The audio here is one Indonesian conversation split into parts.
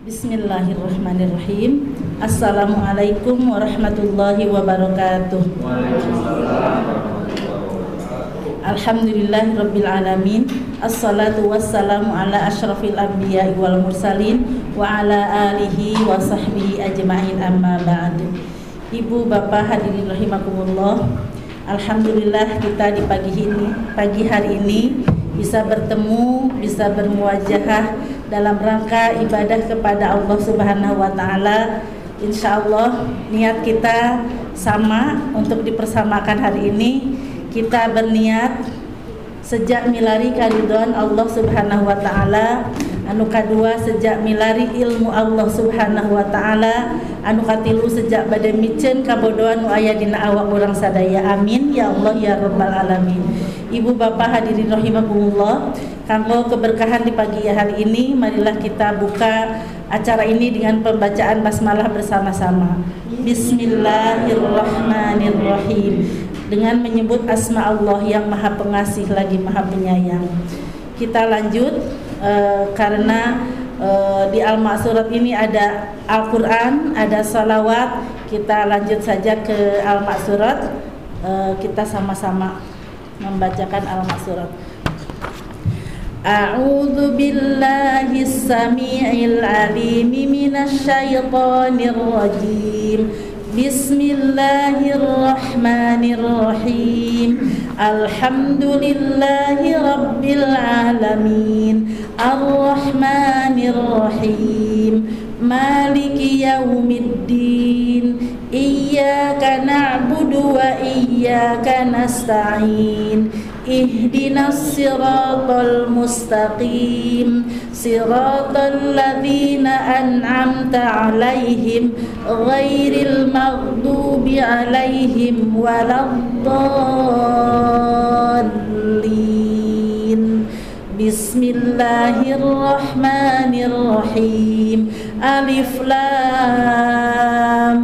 Bismillahirrahmanirrahim. Assalamualaikum warahmatullahi wabarakatuh. Alhamdulillahirabbil alamin. Assalatu wassalamu ala asyrafil anbiya'i wal mursalin wa ala alihi wa sahbihi ajma'in, amma ba'd. Ibu bapak hadirin rahimakumullah. Alhamdulillah kita di pagi hari ini bisa bertemu, bisa bermuwajahah dalam rangka ibadah kepada Allah Subhanahu wa taala. Insyaallah niat kita sama untuk dipersamakan hari ini. Kita berniat sejak milari karidhoan Allah Subhanahu wa taala, anu kadua sejak milari ilmu Allah Subhanahu wa taala, anu katilu sejak bade miceun kabodohan nu aya dina awak urang sadaya. Amin ya Allah ya rabbal alamin. Ibu bapak hadirin rahimakumullah, kanggo keberkahan di pagi hari ini, marilah kita buka acara ini dengan pembacaan basmalah bersama-sama. Bismillahirrahmanirrahim. Dengan menyebut asma Allah yang maha pengasih lagi maha penyayang. Kita lanjut karena di Al-Ma'surat ini ada Al-Quran, ada salawat. Kita lanjut saja ke Al-Ma'surat. Kita sama-sama membacakan Al-Ma'surat. A'udzu billahis samii'il 'aliim minasy syaithaanir rajiim. Bismillahirrahmanirrahim. Alhamdulillahi rabbil alamin. Arrahmanirrahim. Maliki yaumiddin. Iyyaka na'budu wa iyyaka nasta'in. Ihdinas siratal mustaqim. Siratal ladzina an'amta 'alaihim ghairil maghdubi 'alaihim waladdallin. Bismillahirrahmanirrahim. Alif lam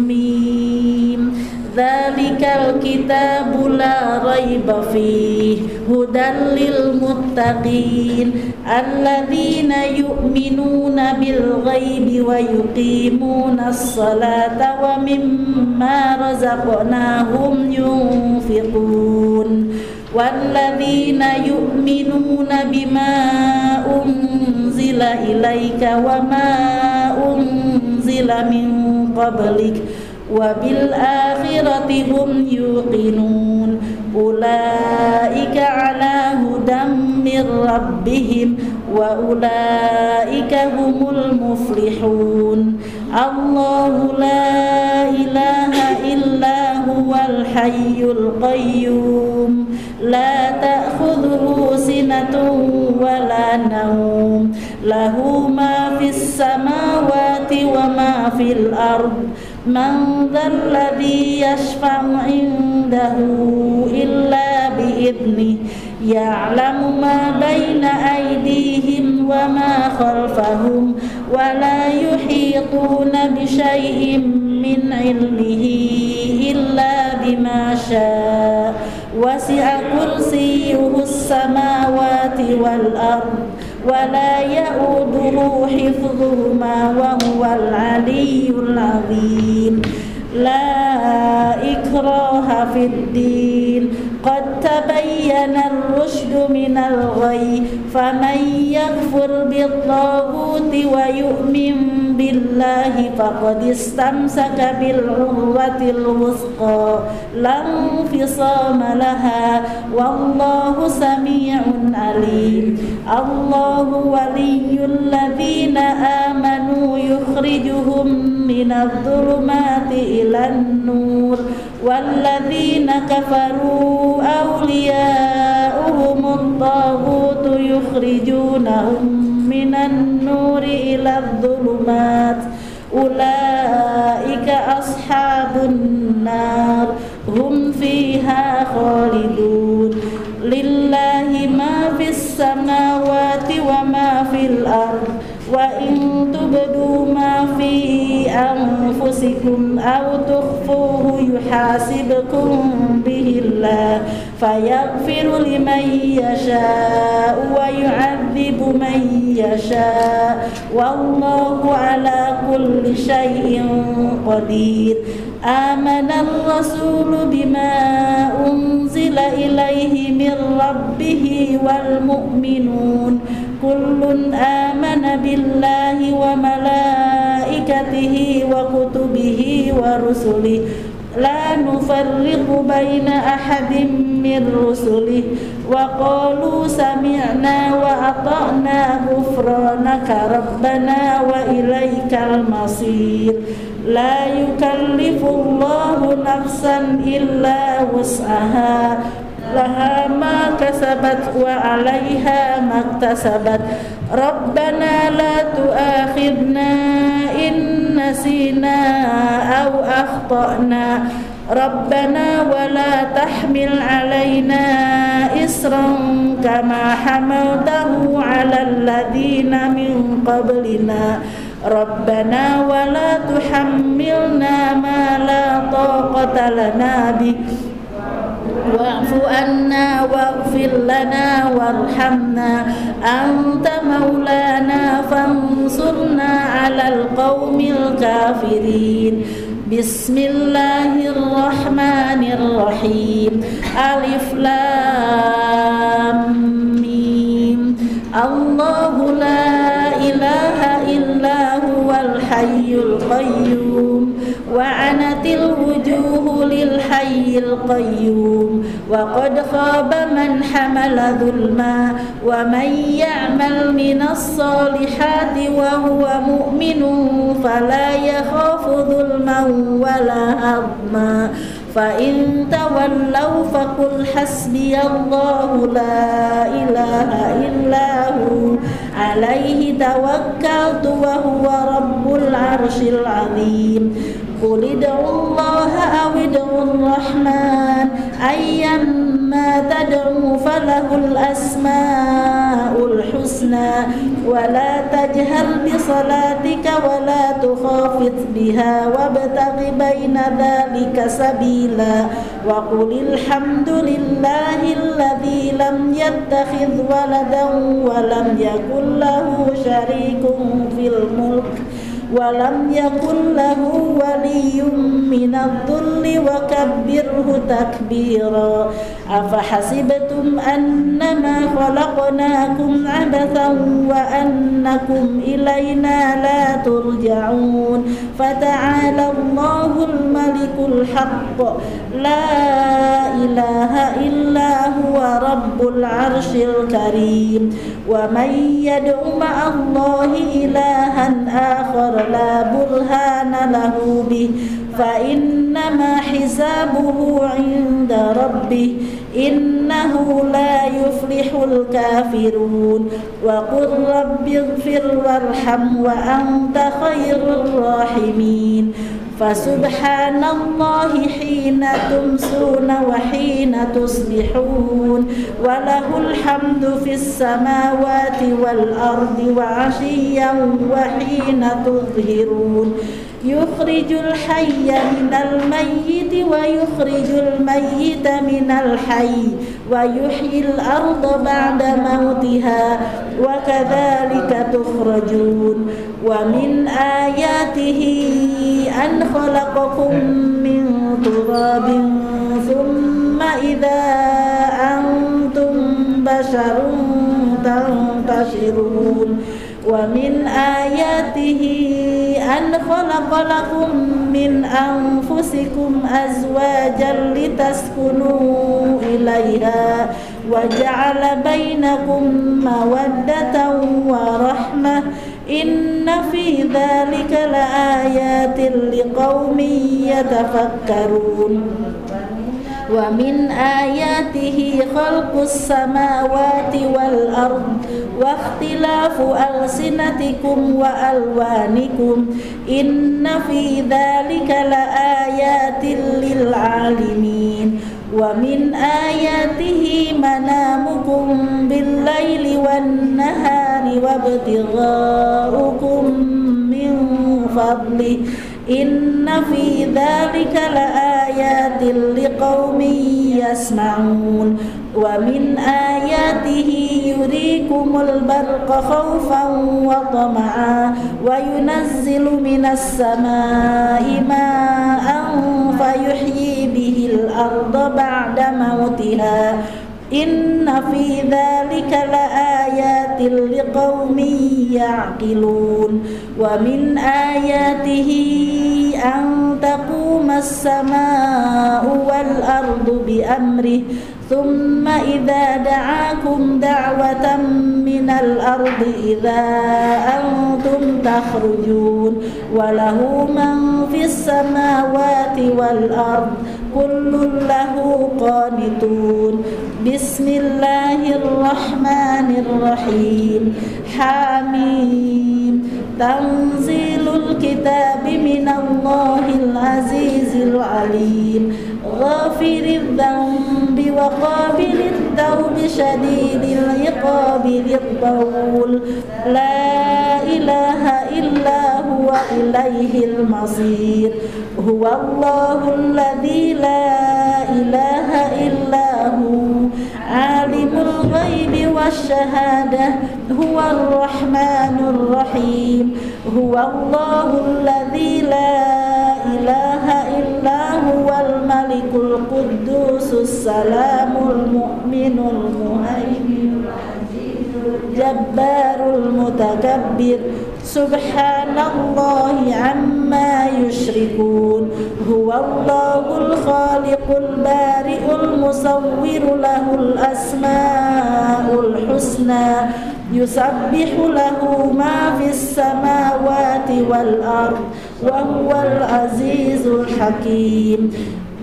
mim. Dzalikal kitabu la raiba fihi hudan lil muttaqin alladzina yu'minuna bil ghaibi wa yuqimunas salata wa mimma razaqnahum yunfiqun walladzina yu'minuna bima unzila ilaika wa ma unzila min qablik wa bil akhirati hum yuqinun ulaika ala hudam mir rabbihim wa ulaika humul muflihun. Allahu la ilaha illa huwal hayyul qayyum la ta'khudhuhu sinatun wa la nawm lahu ma fis samawati wa ma fil ard. Man dzalladzi yashfa'u 'indahu illa bi'idnih ya'lamu ma baina aydihim wa ma khalfahum wa la yuhituna bi syai'in min 'ilmihi illa bima syaa wasi'a kursiyyuhus samawati wal ard wa la ya'uduhu hifdhuhuma wa huwal 'aliyyul 'azim. La ikraha fid din qad tabayyana ar-rusydu minal ghayy faman yakfur bit-taghuti wa yu'min billahi faqad istamsaka bil 'urwatil wuthqa la infisama laha wallahu samii'un 'aliim. Allahu waliyyul ladzina amanu yukhrijuhum minadh-dhulumati ilan nur walladzina kafaru awliya'uhumut taghutu yukhrijunahum minan nuri iladh dhulumat ulaika ashabun nar hum fiha khalidun. Lillahi ma fis samawati wa ma fil ard wa in tubdu ma fi anfusikum aw tukhfuhu yuhasibkum bihi سبيلا فيغفر لمن يشاء ويعذب من يشاء والله على كل شيء قدير آمن الرسول بما أنزل إليه من ربه والمؤمنون كل آمن بالله وملائكته وكتبه ورسله لا نفرق بين أحد من رسله وقالوا سمعنا وأطعنا غفرانك ربنا وإليك المصير لا يكلف الله نفسا إلا وسعها لها ما كسبت وعليها ما اكتسبت ربنا لا تؤاخذنا إن نسينا أو أخطأنا ربنا ولا تحمل علينا إصرا كما حملته على الذين من قبلنا ربنا ولا تحملنا ما لا طاقة لنا به واعف عنا واغفر لنا وارحمنا أنت مولانا فانصرنا على القوم الكافرين بسم الله الرحمن الرحيم ألف لام ميم الله لا إله إلا هو الحي القيوم وعنت الوجوه للحي القيوم وقد خاب من حمل ظلما ومن يعمل من الصالحات وهو مؤمن فلا يخاف ظلما ولا هضما فإن تولوا فقل حسبي الله لا إله إلا هو عليه توكلت وهو رب العرش العظيم قل ادعوا الله أو ادعوا الرحمن أيما تدعوا فله الأسماء الحسنى ولا تجهر بصلاتك ولا تخافت بها وابتغ بين ذلك سبيلا وقل الحمد لله الذي لم يتخذ ولدا ولم يكن له شريك في الملك ولم يكن له ولي من الذل وكبره تكبيرا أفحسبتم أنما خلقناكم عبثا وأنكم إلينا لا ترجعون فتعالى الله الملك الحق لا إله إلا هو رب العرش الكريم ومن يدع مع الله إلها آخر لا برهان له به فإنما حسابه عند ربه إنه لا يفلح الكافرون وقل رب اغفر وارحم وأنت خير الراحمين فسبحان الله حين تمسون وحين تصبحون وله الحمد في السماوات والأرض وعشيا وحين تظهرون يخرج الحي من الميت ويخرج الميت من الحي ويحيي الأرض بعد موتها وكذلك تخرجون ومن آياته أن خلقكم من تراب ثم إذا أنتم بشر تنتشرون ومن آياته أن خلق لكم من أنفسكم أزواجا لتسكنوا إليها وجعل بينكم مودة ورحمة إن في ذلك لآيات لقوم يتفكرون ومن آياته خلق السماوات والأرض واختلاف ألسنتكم وألوانكم إن في ذلك لآيات للعالمين ومن آياته منامكم بالليل والنهار وابتغاؤكم من فضله إن في ذلك لآيات آيات لقوم يسمعون ومن آياته يريكم البرق خوفا وطمعا وينزل من السماء ماء فيحيي به الأرض بعد موتها إن في ذلك لآيات لقوم يعقلون ومن آياته أن تقوم السماء والأرض بأمره ثم إذا دعاكم دعوة من الأرض إذا أنتم تخرجون وله من في السماوات والأرض كل له قانتون بسم الله الرحمن الرحيم حميم تنزيل الكتاب من الله العزيز العليم غافر الذنب وقابل التوب شديد العقاب ذي الطول لا إله إلا هو إليه المصير هو الله الذي لا إله إلا هو عالم الغيب والشهادة هو الرحمن الرحيم هو الله الذي لا إله إلا هو الملك القدوس السلام المؤمن المهيمن الجبار المتكبر سبحان الله عما يشركون هو الله الخالق البارئ المصور له الأسماء الحسنى يسبح له ما في السماوات والأرض وهو العزيز الحكيم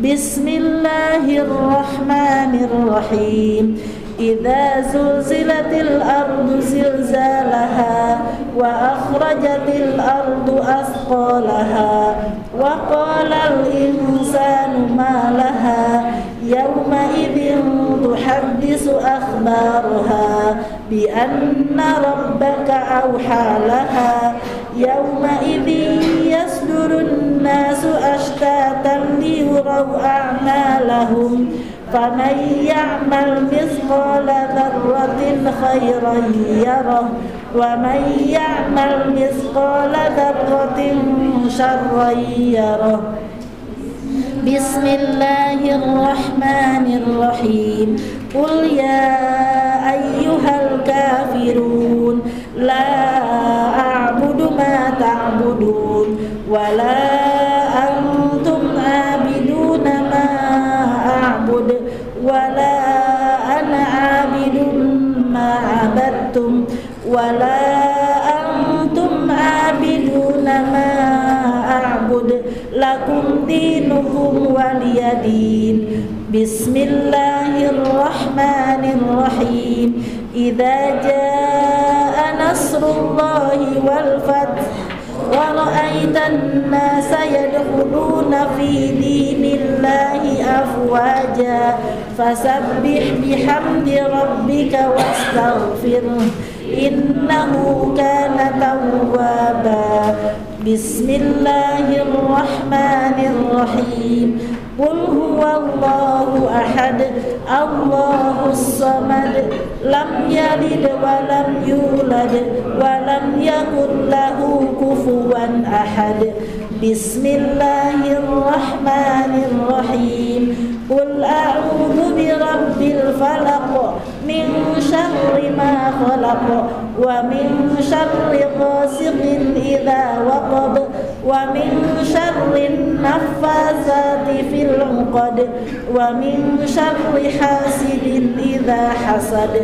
بسم الله الرحمن الرحيم إذا زلزلت الأرض زلزالها وأخرجت الأرض أثقالها وقال الإنسان ما لها يومئذ تحدث أخبارها بأن ربك أوحى لها يومئذ يصدر الناس أشتاتا ليروا أعمالهم فمن يعمل مثقال ذرة خيرا يره ومن يعمل مثقال ذرة شرا يره بسم الله الرحمن الرحيم قل يا أيها الكافرون لا أعبد ما تعبدون ولا أنتم عابدون ما أعبد ولا أنا عابد ما عبدتم ولا أنتم عابدون ما أعبد لكم دينكم ولي دين بسم الله الرحمن الرحيم إذا جاء نصر الله والفتح ورأيت الناس يدخلون في دين الله أفواجا فسبح بحمد ربك واستغفره إنه كان توابا بسم الله الرحمن الرحيم قل هو الله أحد الله الصمد لم يلد ولم يولد ولم يكن له كفوا أحد بسم الله الرحمن الرحيم قل أعوذ برب الفلق من شر ما خلق ومن شر غاسق إذا وقب ومن شر النفاثات في العقد ومن شر حاسد إذا حسد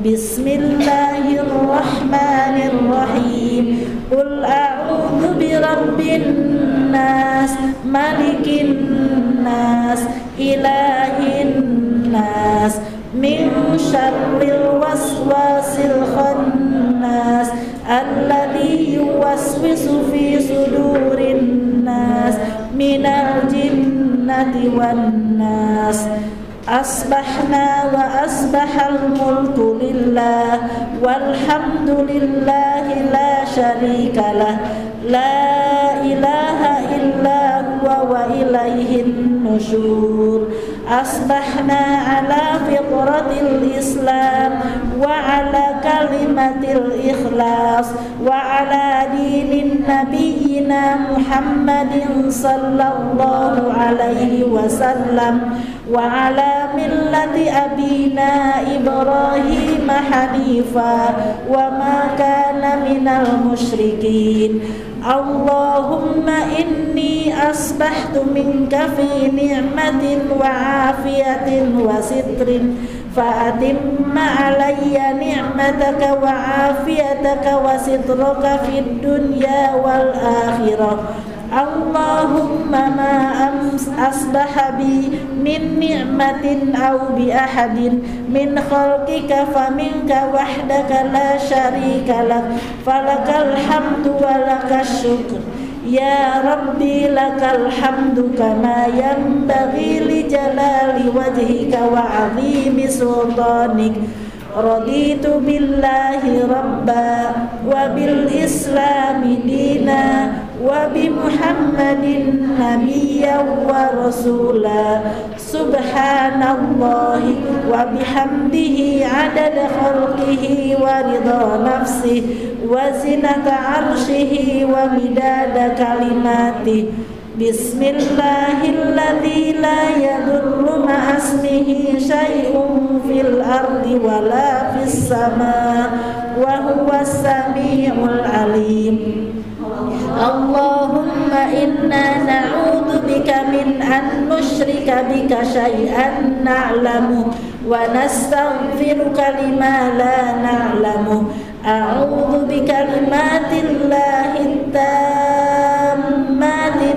بسم الله الرحمن الرحيم قل أعوذ برب الناس ملك الناس إله الناس من شر الوسواس الخناس الذي يوسوس في صدور الناس من الجنة والناس أصبحنا وأصبح الملك لله والحمد لله لا شريك له لا إله إلا هو وإليه النشور أصبحنا على فطرة الإسلام وعلى كلمة الإخلاص وعلى دين نبينا محمد صلى الله عليه وسلم وعلى ملة أبينا إبراهيم حنيفا وما كان من المشركين اللهم إني أصبحت منك في نعمة وعافية وستر فأتم علي نعمتك وعافيتك وسترك في الدنيا والآخرة اللهم ما أصبح بي من نعمة أو بأحد من خلقك فمنك وحدك لا شريك لك فلك الحمد ولك الشكر يا ربي لك الحمد كما ينبغي لجلال وجهك وعظيم سلطانك رضيت بالله ربا وبالإسلام دينا وبمحمد نبيا ورسولا سبحان الله وبحمده عدد خلقه ورضا نفسه وزنة عرشه ومداد كلماته بسم الله الذي لا يضر مع اسمه شيء في الأرض ولا في السماء وهو السميع العليم اللهم إنا نعوذ بك من أن نشرك بك شيئا نعلمه ونستغفرك لما لا نعلمه أعوذ بكلمات الله التامات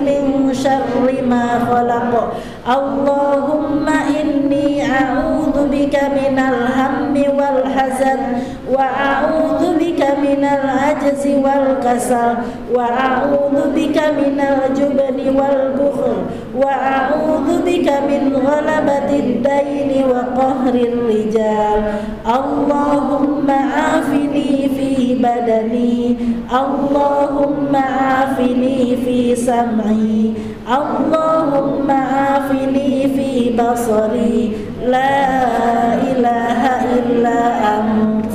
من شر ما خلق اللهم إني أعوذ بك من الهم والحزن وأعوذ بك من العجز والكسل وأعوذ بك من الجبن والبخل وأعوذ بك من غلبة الدين وقهر الرجال اللهم عافني في بدني اللهم عافني في سمعي اللهم عافني في بصري لا إله إلا أنت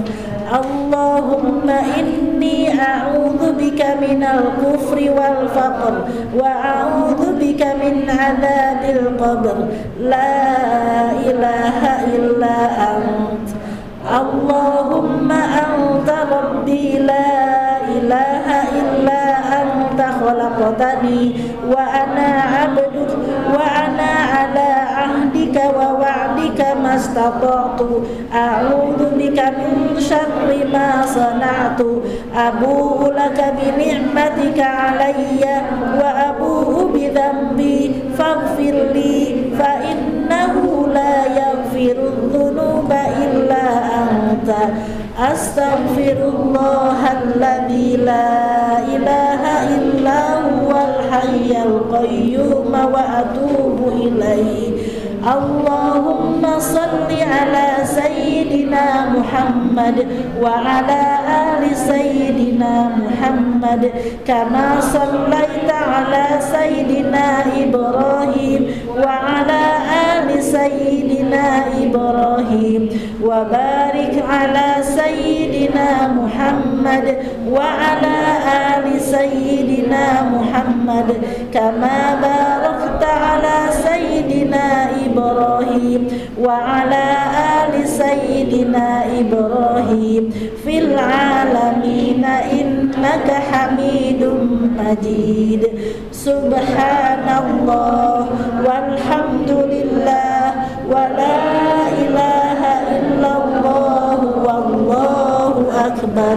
اللهم إني أعوذ بك من الكفر والفقر وأعوذ بك من عذاب القبر لا إله إلا أنت اللهم أنت ربي لا إله إلا أنت خلقتني وأنا عبدك وأنا على عهدك ووعدك ما استطعت أعوذ بك من شر ما صنعت أبوء لك بنعمتك علي وأبوء بذنبي فاغفر لي فإنه لا يغفر الذنوب إلا أنت أستغفر الله الذي لا إله إلا هو الحي القيوم وأتوب إليه اللهم صل على سيدنا محمد وعلى آل سيدنا محمد كما صليت على سيدنا إبراهيم وعلى آل سيدنا إبراهيم وبارك على سيدنا محمد وعلى آل سيدنا محمد كما باركت على سيدنا إبراهيم وعلى آل سيدنا إبراهيم في العالمين إنك حميد مجيد سبحان الله والحمد لله ولا إله إلا الله والله أكبر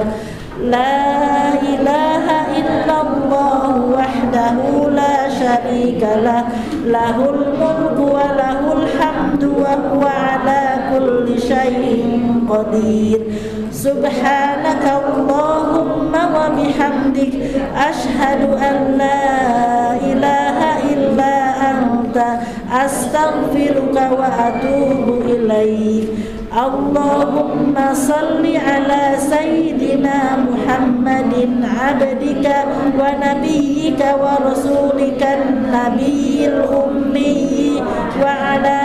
لا إله إلا الله وحده لا شريك له له الملك وله الحمد وهو على كل شيء قدير سبحانك اللهم وبحمدك أشهد أن لا إله إلا أنت أستغفرك وأتوب إليك اللهم صل على سيدنا محمد عبدك ونبيك ورسولك النبي الأمي وعلى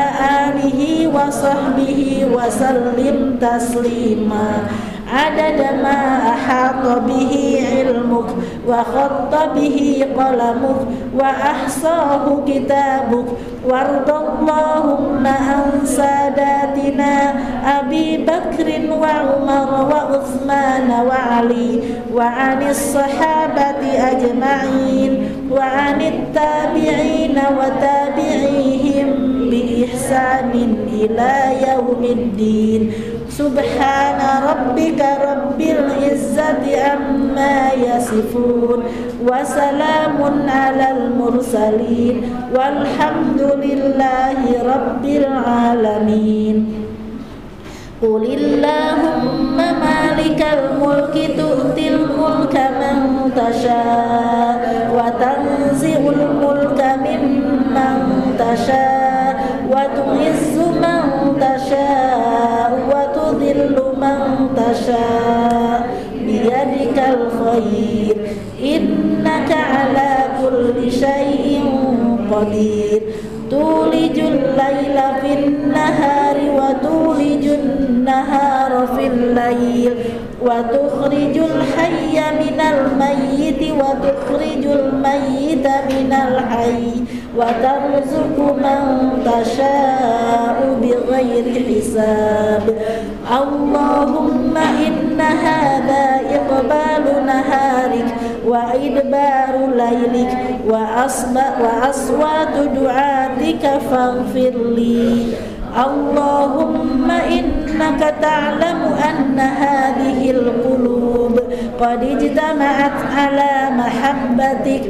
آله وصحبه وسلم تسليما عدد ما أحاط به علمك وخط به قلمك وأحصاه كتابك وارض اللهم عن ساداتنا أبي بكر وعمر وعثمان وعلي وعن الصحابة أجمعين وعن التابعين وتابعيهم بإحسان إلى يوم الدين سبحان ربك رب العزة عما يصفون وسلام على المرسلين والحمد لله رب العالمين قل اللهم مالك الملك تؤتي الملك من تشاء وتنزع الملك ممن تشاء وتعز من تشاء وتذل من تشاء بيدك الخير إنك على كل شيء قدير تولج الليل في النهار وتولج النهار في الليل وتخرج الحي من الميت وتخرج الميت من الحي وترزق من تشاء بغير حساب اللهم إن هذا إقبال نهارك وإدبار ليلك وأصوات دعاتك فاغفر لي اللهم إنك تعلم أن هذه القلوب قد اجتمعت على محبتك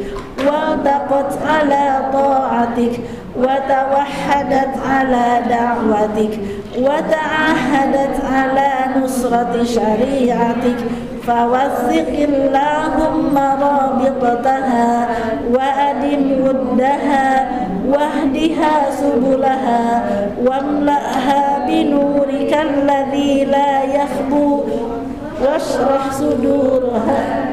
والتقت على طاعتك وتوحدت على دعوتك وتعاهدت على نصرة شريعتك فوثق اللهم رابطتها وأدم ودها واهدها سبلها واملأها بنورك الذي لا يخبو واشرح صدورها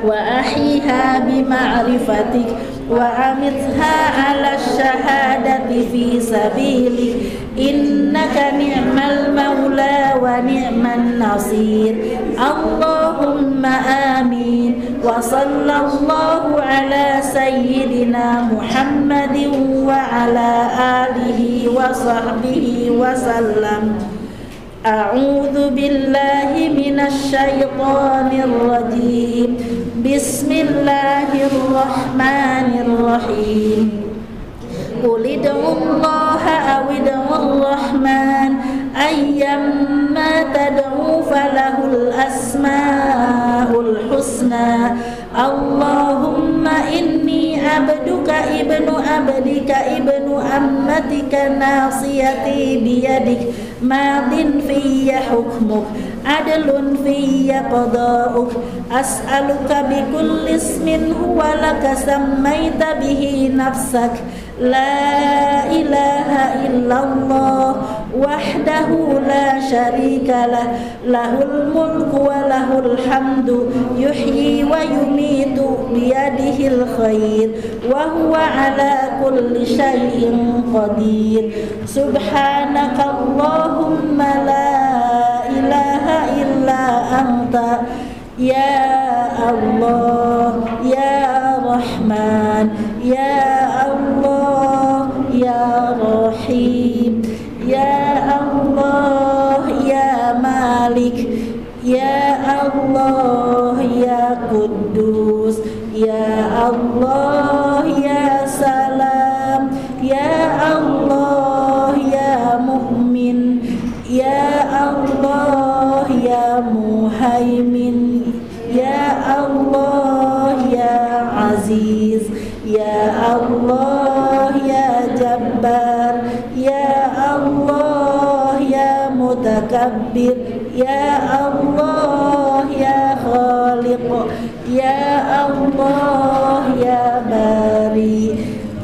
وأحيها بمعرفتك وأمتها على الشهادة في سبيلك إنك نعم المولى ونعم النصير اللهم آمين وصلى الله على سيدنا محمد وعلى آله وصحبه وسلم أعوذ بالله من الشيطان الرجيم بسم الله الرحمن الرحيم قل ادعوا الله أو ادعوا الرحمن أيما تدعوا فله الأسماء الحسنى اللهم إني عبدك ابن عبدك ابن أمتك ناصيتي بيدك ماض في حكمك عدل في قضاؤك أسألك بكل اسم هو لك سميت به نفسك لا إله إلا الله وحده لا شريك له له الملك وله الحمد يحيي ويميت بيده الخير وهو على كل شيء قدير سبحانك اللهم لا إله إلا أنت يا الله يا رحمن يا الله يا رحيم يا الله يا مالك يا الله يا قدوس يا الله يا سلام يا الله يا مؤمن يا الله يا مهيمن يا الله يا عزيز يا الله يا جبار يا الله يا متكبر يا الله يا خالق يا الله يا باري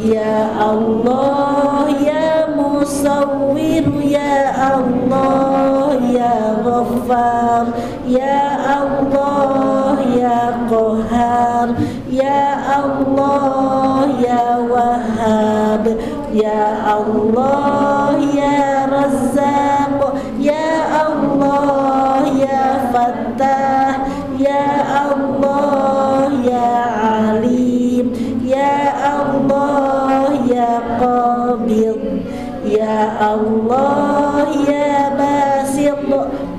يا Allah ya Musawwir, ya Allah ya Ghaffar, ya Allah ya Qahhar, ya Allah ya Wahhab, ya Allah ya Razzaq, ya Allah ya Fattah, ya Allah ya Alim, ya Allah ya Qabid, ya Allah ya Basit,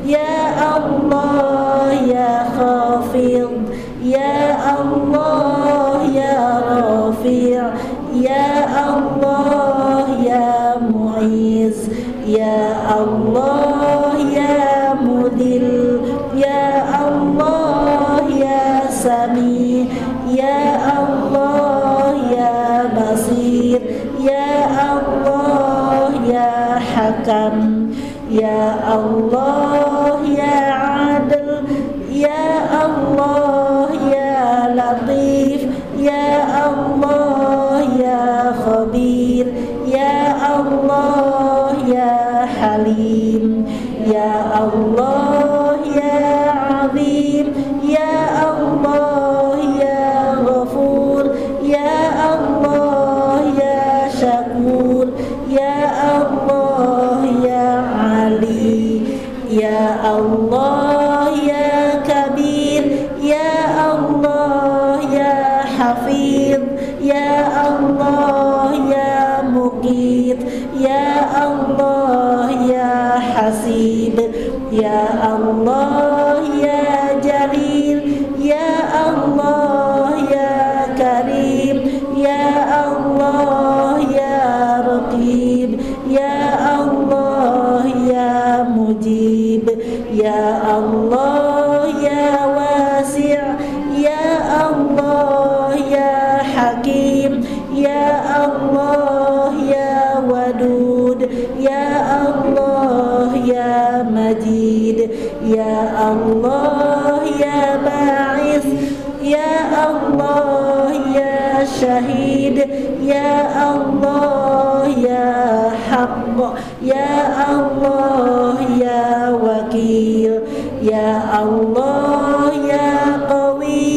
ya Allah ya Khafid, ya Allah ya Rafi', ya Allah ya Mu'iz, ya Allah ya Mudil, ya Allah ya Sami, ya Allah ya Basir, ya Allah ya Hakam, ya Allah ya Adil, ya Allah ya Latif, ya Allah ya Khabir, ya Allah ya Halim, ya Allah ya Azim, ya Allah ya Ghafur, ya Allah ya Syakur, ya Allah ya Ali, ya Allah ya Kabir, ya Allah ya Hafid, ya Allah ya Muqit, ya Allah ya Hasib, ya Allah ya Jalil, ya Allah ya Karim, ya Allah ya Raqib, ya Allah ya Mujib, ya Allah ya Wasi', ya Allah ya Hakim, ya Allah ya Wadud, ya Allah ya Majid, ya Allah ya Ba'is, ya Allah ya Syahid, ya Allah ya Haqq, ya Allah ya Wakil, ya Allah ya Qawi,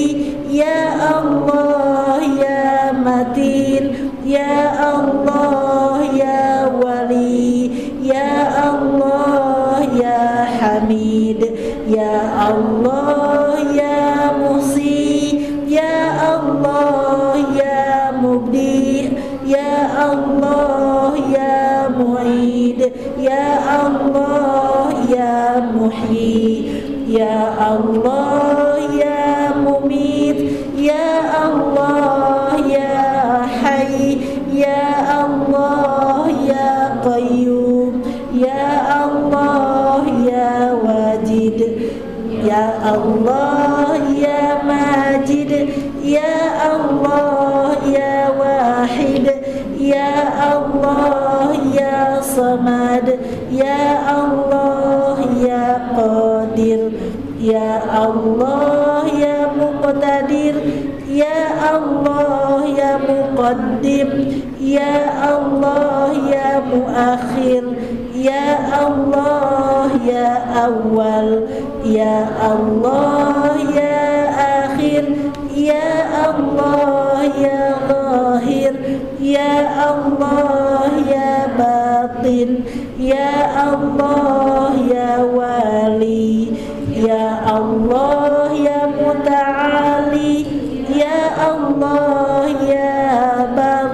ya Allah ya Matin, ya Allah ya Wali, ya Allah ya Hamid, ya Allah ya Muhsi, ya Allah ya Mubdi, ya Allah ya Mu'id, ya Allah ya Muhyi, ya Allah ya Mumit, ya Allah ya Hayy, ya Allah ya Qayyum, ya Allah ya Wajid, ya Allah ya Majid, ya Allah ya Wahid, ya Allah ya Samad, ya Allah ya Qadir, ya Allah ya Muqtadir, ya Allah ya Muqaddim, ya Allah ya Muakhir, ya Allah ya Awal, ya Allah ya Akhir, ya Allah ya Zahir, ya Allah ya Batin, ya Allah ya Wali, ya Allah ya Muta'ali, ya Allah ya Bar,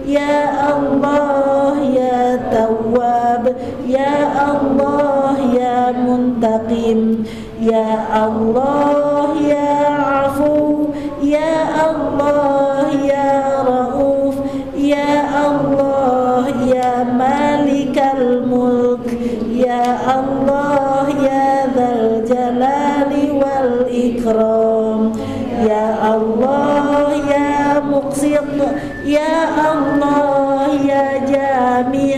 ya Allah ya Tawwab, ya Allah ya Muntaqim, ya Allah ya Afu, ya Allah ya Rauf, ya Allah ya Malikal Mulk, ya Allah ya Dzal Jalali wal Ikram, ya Allah ya Muqsit, ya Allah ya Jami',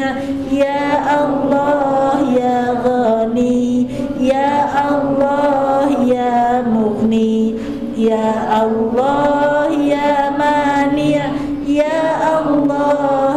ya Allah ya Ghani, ya Allah ya Mughni, ya Allah ya Mani', ya Allah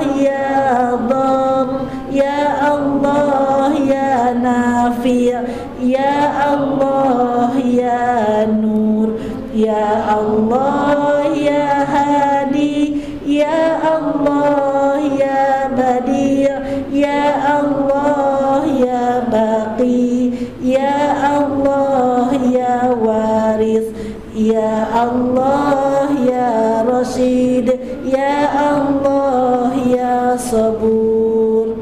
Ya Allah ya Nur, Ya Allah ya Hadi, Ya Allah ya Badi', Ya Allah ya Baqi, Ya Allah ya Waris, Ya Allah ya Rashid, Ya Allah ya Sabur.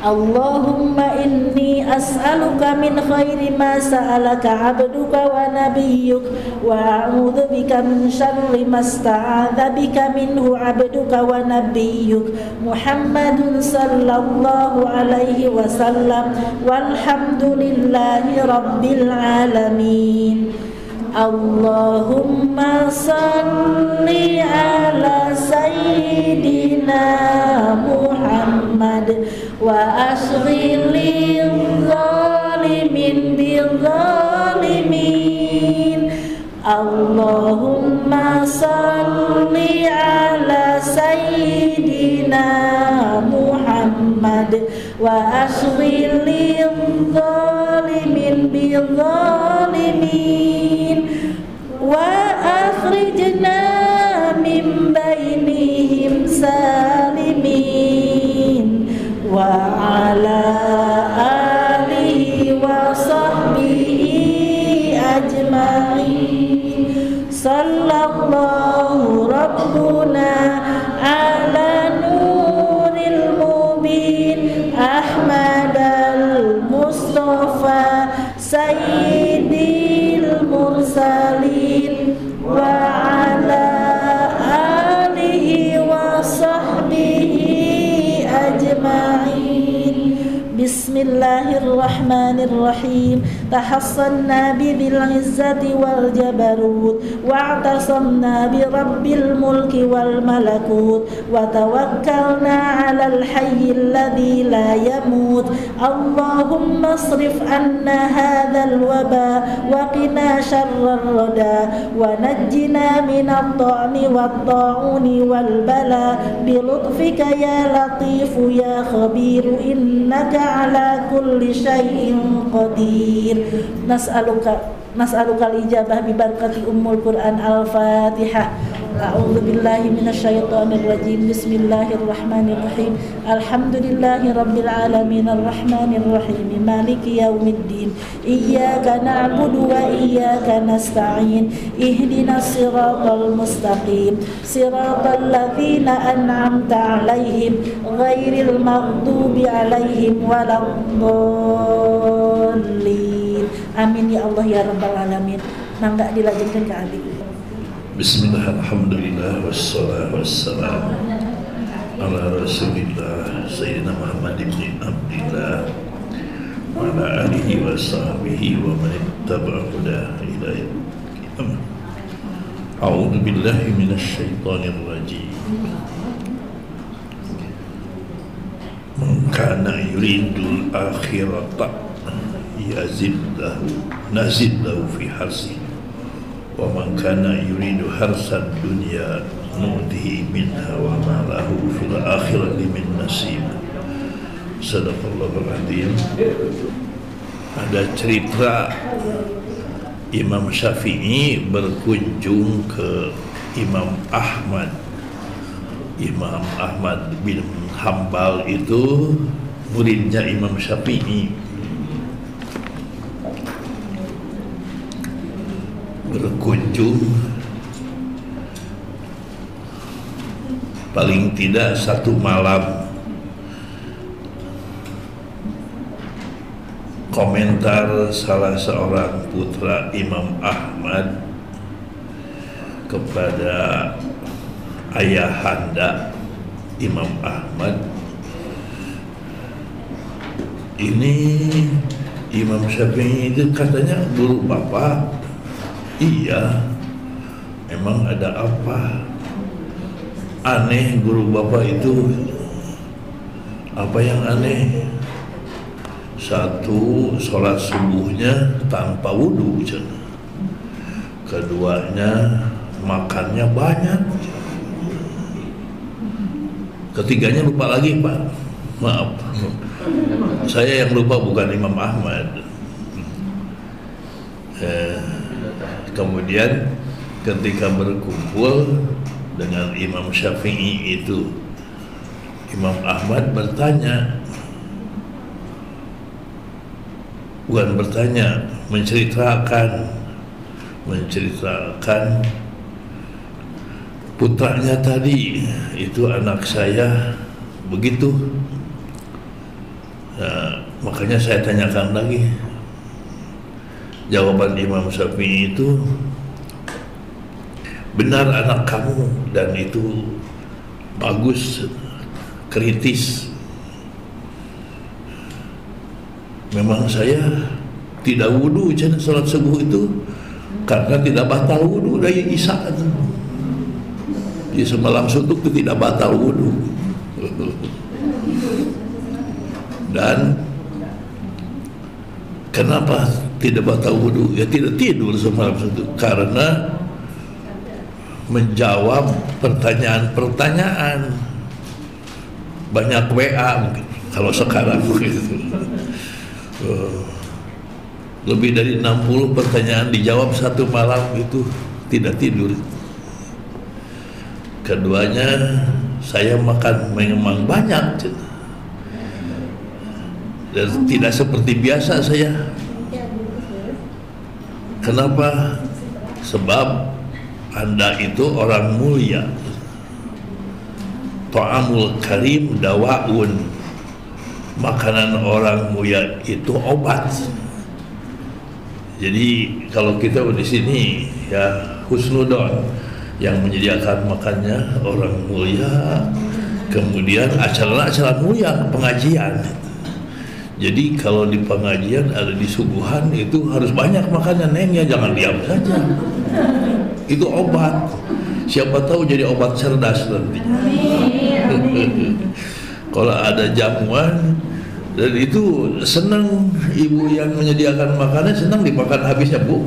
Allahumma inni as'aluka min khairi ma sa'alaka 'abduka wa nabiyyuk wa a'udzu bika min syarri ma sta'adza bika minhu 'abduka wa nabiyyuk Muhammadun sallallahu alaihi wasallam walhamdulillahi rabbil alamin. Allahumma salli ala sayyidina Muhammad wa ashghilil zalimin bil zalimin. Allahumma salli ala sayyidina Muhammad wa ashghilil zalimin bil zalimin wa akhrijna min bainihim salimin wa ala alihi wa sahbihi ajma'in. Sallallahu rabbuna ala nuril mubin Ahmad al-Mustafa sayyidil mursalin wa ala alihi wa sahbihi ajma'in. Bismillahirrahmanirrahim. Tahassanna bil izzati wal jabarut wa'tasamna bi rabbil mulki wal malakut wa tawakkalna 'alal hayyil ladzi la yamut. Allahumma asrif 'anna hadzal waba wa qina syarrar rada wa najjina minat ta'ni wat ta'uni wal bala bi lutfika ya latifu ya khabiru innaka ala kulli syai'in qadir. Nas'aluka al-ijabah bi barakati ummul Qur'an. Al-Fatihah. A'udzu billahi minasyaitonir rajim. Bismillahirrahmanirrahim. Alhamdulillahi rabbil alamin arrahmanir rahim maliki yaumiddin. Iyyaka na'budu wa iyyaka nasta'in. Ihdinas siratal mustaqim. Siratal ladzina an'amta 'alaihim ghairil maghdubi 'alaihim waladdallin. Amin ya Allah ya rabbal alamin. Mangga dilanjutkan ke adik. Bismillah, alhamdulillah, wassalatu wassalamu ala rasulillah Sayyidina Muhammad ibn Abdillah wa ala alihi wa sahbihi wa man ittaba'a hudahu ila yaumil qiyamah. A'udzu billahi minasy syaithanir rajim. Man kana yuridul akhirata yazid lahu fi harsi wa man kana yuridu harsad dunya nu'tihi minha wa ma lahu fil akhirati min nasib. Sadaqallahul adzim. Ada cerita Imam Syafi'i berkunjung ke Imam Ahmad. Imam Ahmad bin Hambal itu muridnya Imam Syafi'i. Berkunjung paling tidak satu malam. Komentar salah seorang putra Imam Ahmad kepada ayahanda Imam Ahmad, ini Imam Syafi'i itu katanya guru bapak. Iya, emang ada apa? Aneh guru bapak itu. Apa yang aneh? Satu, sholat subuhnya tanpa wudu. Keduanya, makannya banyak. Ketiganya lupa lagi, Pak. Maaf. saya yang lupa bukan Imam Ahmad. Kemudian ketika berkumpul dengan Imam Syafi'i itu, Imam Ahmad bertanya, bukan bertanya, menceritakan putranya tadi itu anak saya begitu. Nah, makanya saya tanyakan lagi. Jawaban Imam Syafi'i itu, benar anak kamu dan itu bagus, kritis. Memang saya tidak wudu salat subuh itu karena tidak batal wudu dari Isya itu. Di semalam suntuk itu tidak batal wudu. Dan kenapa tidak batal wudu? Ya tidak tidur semalam suntuk karena menjawab pertanyaan-pertanyaan, banyak WA mungkin kalau sekarang gitu. Lebih dari 60 pertanyaan dijawab satu malam itu tidak tidur. Keduanya saya makan memang banyak dan tidak seperti biasa saya. Kenapa? Sebab Anda itu orang mulia. Ta'amul karim dawaun. Makanan orang mulia itu obat. Jadi kalau kita di sini ya husnudon yang menyediakan makannya orang mulia, kemudian acara-acara mulia pengajian. Jadi kalau di pengajian ada di subuhan itu harus banyak makannya, Neng, ya jangan diam saja. Itu obat. Siapa tahu jadi obat cerdas nanti. Kalau ada jamuan dan itu senang ibu yang menyediakan makanan, senang dimakan habisnya, Bu.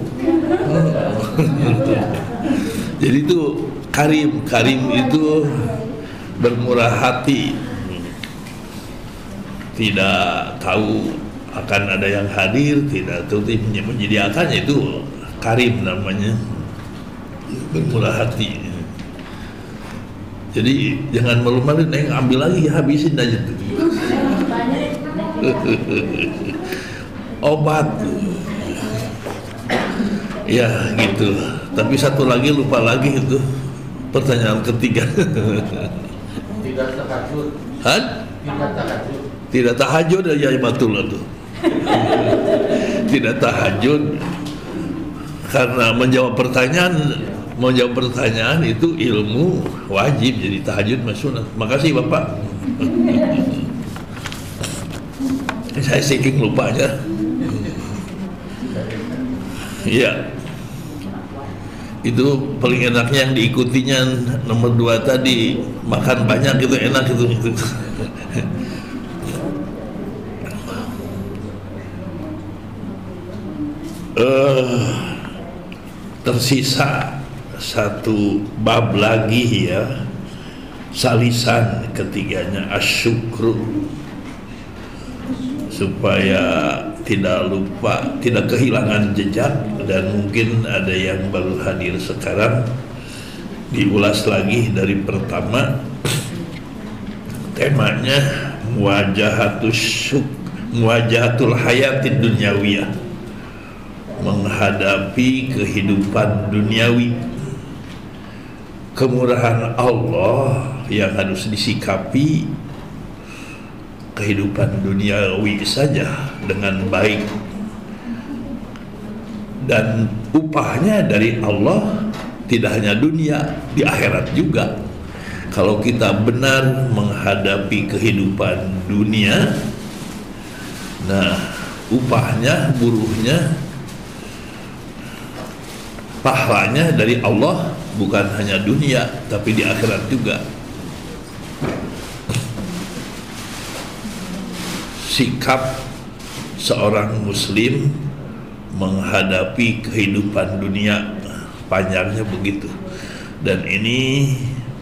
Jadi itu karim itu bermurah hati, tidak tahu akan ada yang hadir, tidak tahu menyediakannya, itu karim namanya, bermurah hati. Jadi jangan malu-malu, Neng, ambil lagi, habisin aja tuh. Obat. Ya gitu. Tapi satu lagi lupa lagi itu pertanyaan ketiga. Tidak tahajud. Hah? Tidak tahajud. Tidak tahajud ya betul itu. Tidak tahajud karena menjawab pertanyaan itu ilmu wajib, jadi tahajud sunat. Makasih Bapak. Saya saking lupanya. Iya. Itu paling enaknya yang diikutinya nomor 2 tadi, makan banyak itu enak itu. Tersisa satu bab lagi ya, salisan ketiganya asyukru, supaya tidak lupa, tidak kehilangan jejak. Dan mungkin ada yang baru hadir sekarang, diulas lagi dari pertama. Temanya muwajahatul hayatid dunyawiyah, menghadapi kehidupan duniawi. Kemurahan Allah yang harus disikapi kehidupan duniawi saja dengan baik, dan upahnya dari Allah tidak hanya dunia, di akhirat juga. Kalau kita benar menghadapi kehidupan dunia, nah upahnya, buruhnya, pahalanya dari Allah bukan hanya dunia tapi di akhirat juga. Sikap seorang muslim menghadapi kehidupan dunia panjangnya begitu. Dan ini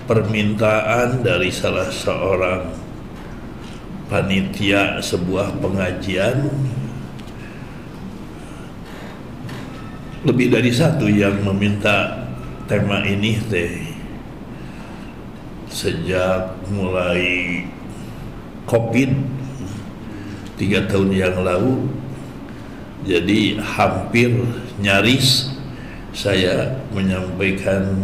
permintaan dari salah seorang panitia sebuah pengajian, lebih dari satu yang meminta tema ini sejak mulai COVID 3 tahun yang lalu. Jadi hampir nyaris saya menyampaikan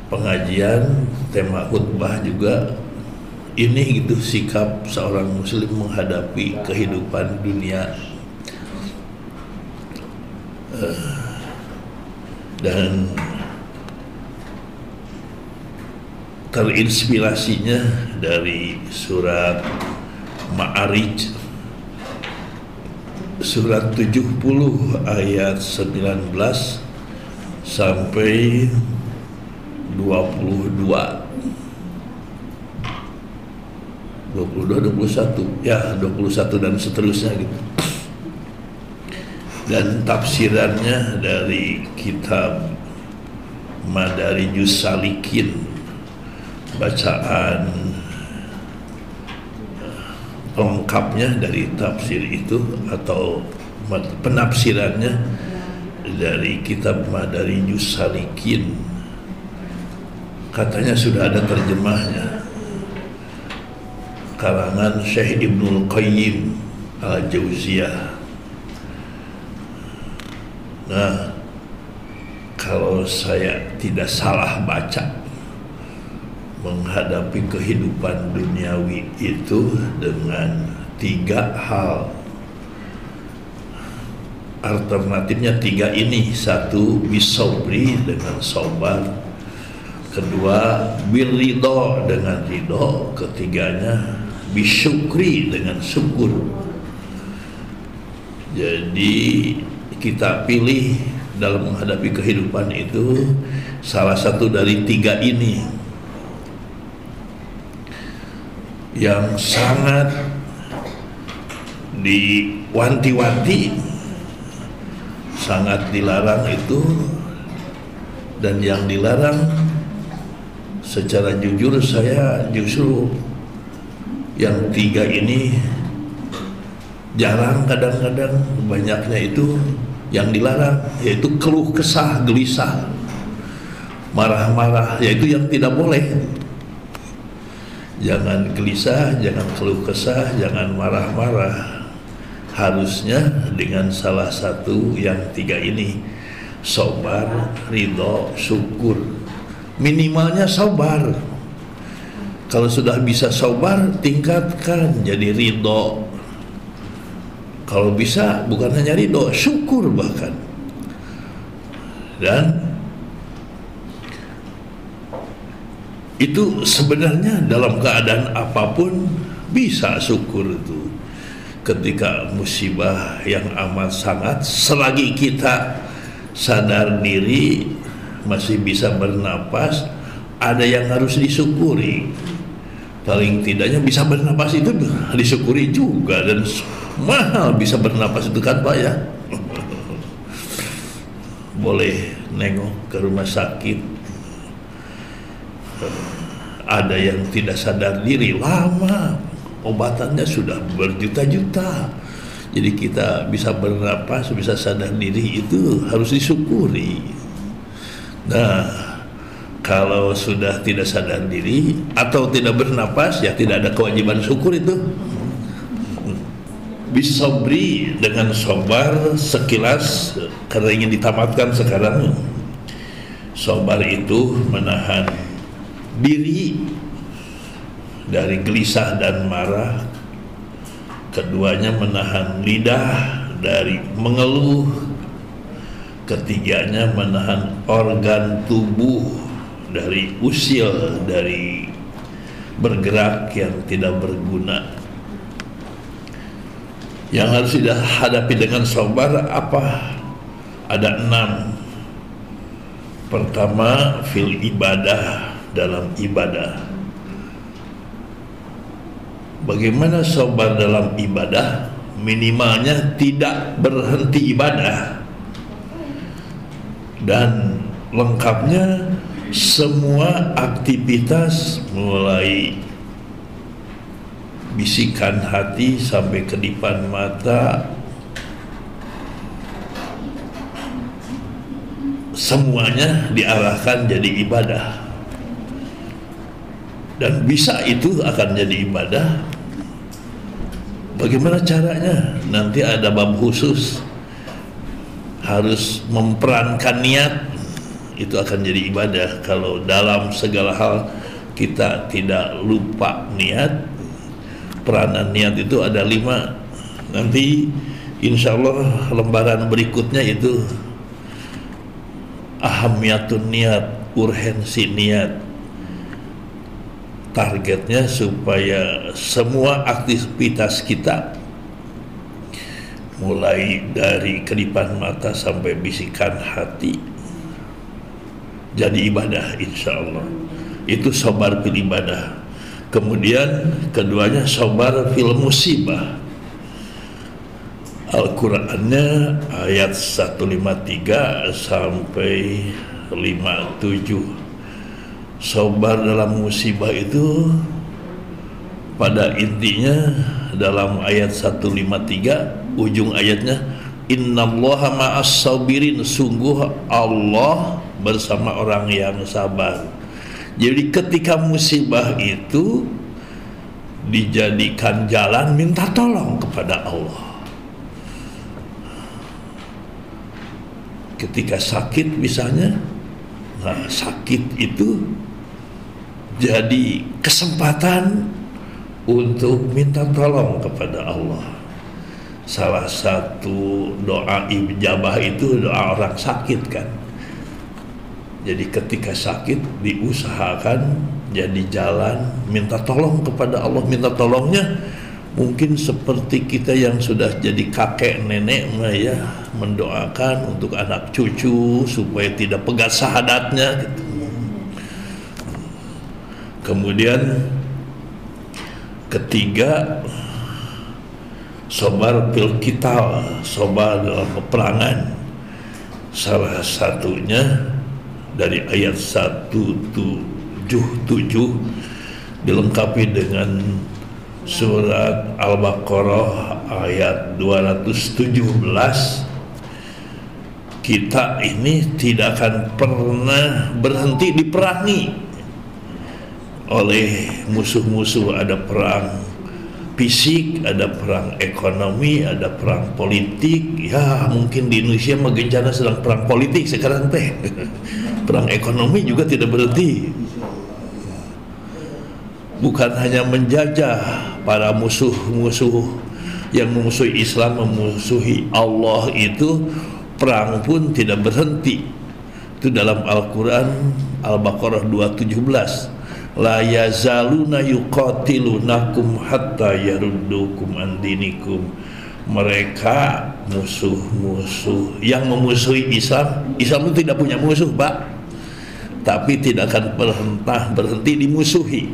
pengajian, tema khutbah juga ini gitu, sikap seorang muslim menghadapi kehidupan dunia. Dan terinspirasinya dari surat Ma'arij surat 70 ayat 19 sampai 22 21 ya 21 dan seterusnya gitu. Dan tafsirannya dari kitab Madarijus Salikin, bacaan lengkapnya dari tafsir itu atau penafsirannya dari kitab Madarijus Salikin. Katanya sudah ada terjemahnya, karangan Syekh Ibnul Qayyim Al-Jauziyah. Nah, kalau saya tidak salah baca, menghadapi kehidupan duniawi itu dengan 3 hal. Alternatifnya 3 ini. 1, bisobri, dengan sabar. 2, birridho, dengan ridho. 3-nya bisyukri, dengan syukur. Jadi kita pilih dalam menghadapi kehidupan itu salah satu dari 3 ini yang sangat diwanti-wanti, sangat dilarang itu. Dan yang dilarang secara jujur saya justru yang 3 ini jarang, kadang-kadang banyaknya itu yang dilarang, yaitu keluh kesah, gelisah, marah-marah, yaitu yang tidak boleh. Jangan gelisah, jangan keluh kesah, jangan marah-marah. Harusnya dengan salah satu yang 3 ini, sabar, ridho, syukur. Minimalnya sabar. Kalau sudah bisa sabar, tingkatkan jadi ridho. Kalau bisa bukan hanya ridho, syukur bahkan. Dan itu sebenarnya dalam keadaan apapun bisa syukur itu. Ketika musibah yang amat sangat, selagi kita sadar diri, masih bisa bernapas, ada yang harus disyukuri. Paling tidaknya bisa bernapas itu disyukuri juga. Dan mahal bisa bernapas itu kan Pak ya. Boleh nengok ke rumah sakit, ada yang tidak sadar diri, lama obatannya sudah berjuta-juta. Jadi kita bisa bernapas, bisa sadar diri, itu harus disyukuri. Nah, kalau sudah tidak sadar diri atau tidak bernapas, ya tidak ada kewajiban syukur itu. Bisobri, dengan sabar. Sekilas karena ingin ditamatkan sekarang, sabar itu menahan diri dari gelisah dan marah. Keduanya menahan lidah dari mengeluh. Ketiganya menahan organ tubuh dari usil, dari bergerak yang tidak berguna. Yang harus dihadapi dengan sabar apa? Ada 6. Pertama, fil ibadah, dalam ibadah. Bagaimana sabar dalam ibadah? Minimalnya tidak berhenti ibadah. Dan lengkapnya semua aktivitas mulai bisikan hati sampai kedipan mata, semuanya diarahkan jadi ibadah. Dan bisa itu akan jadi ibadah. Bagaimana caranya? Nanti ada bab khusus. Harus memperankan niat, itu akan jadi ibadah. Kalau dalam segala hal kita tidak lupa niat, peranan niat itu ada 5. Nanti insya Allah lembaran berikutnya itu ahamiyatun niat, urgensi niat. Targetnya supaya semua aktivitas kita, mulai dari kedipan mata sampai bisikan hati, jadi ibadah insya Allah. Itu sabar fil ibadah. Kemudian keduanya sabar fil musibah. Al-Qur'annya ayat 153 sampai 57. Sabar dalam musibah itu pada intinya dalam ayat 153 ujung ayatnya, innallaha ma'as sabirin, sungguh Allah bersama orang yang sabar. Jadi ketika musibah itu dijadikan jalan minta tolong kepada Allah. Ketika sakit misalnya, nah sakit itu jadi kesempatan untuk minta tolong kepada Allah. Salah satu doa ijabah itu doa orang sakit kan. Jadi ketika sakit diusahakan jadi jalan minta tolong kepada Allah. Minta tolongnya mungkin seperti kita yang sudah jadi kakek nenek ya, mendoakan untuk anak cucu supaya tidak pegat syahadatnya gitu. Kemudian ketiga, sabar fil qital, sabar dalam peperangan. Salah satunya dari ayat 177 dilengkapi dengan surat Al-Baqarah ayat 217. Kita ini tidak akan pernah berhenti diperangi oleh musuh-musuh. Ada perang fisik, ada perang ekonomi, ada perang politik. Ya mungkin di Indonesia bencana sedang perang politik sekarang teh. Perang ekonomi juga tidak berhenti. Bukan hanya menjajah para musuh-musuh yang memusuhi Islam, memusuhi Allah, itu perang pun tidak berhenti. Itu dalam Al-Quran Al-Baqarah 217. La yazaluna yuqatilunakum hatta yaruddukum an dinikum. Mereka musuh-musuh yang memusuhi Islam. Islam itu tidak punya musuh, Pak, tapi tidak akan pernah berhenti dimusuhi.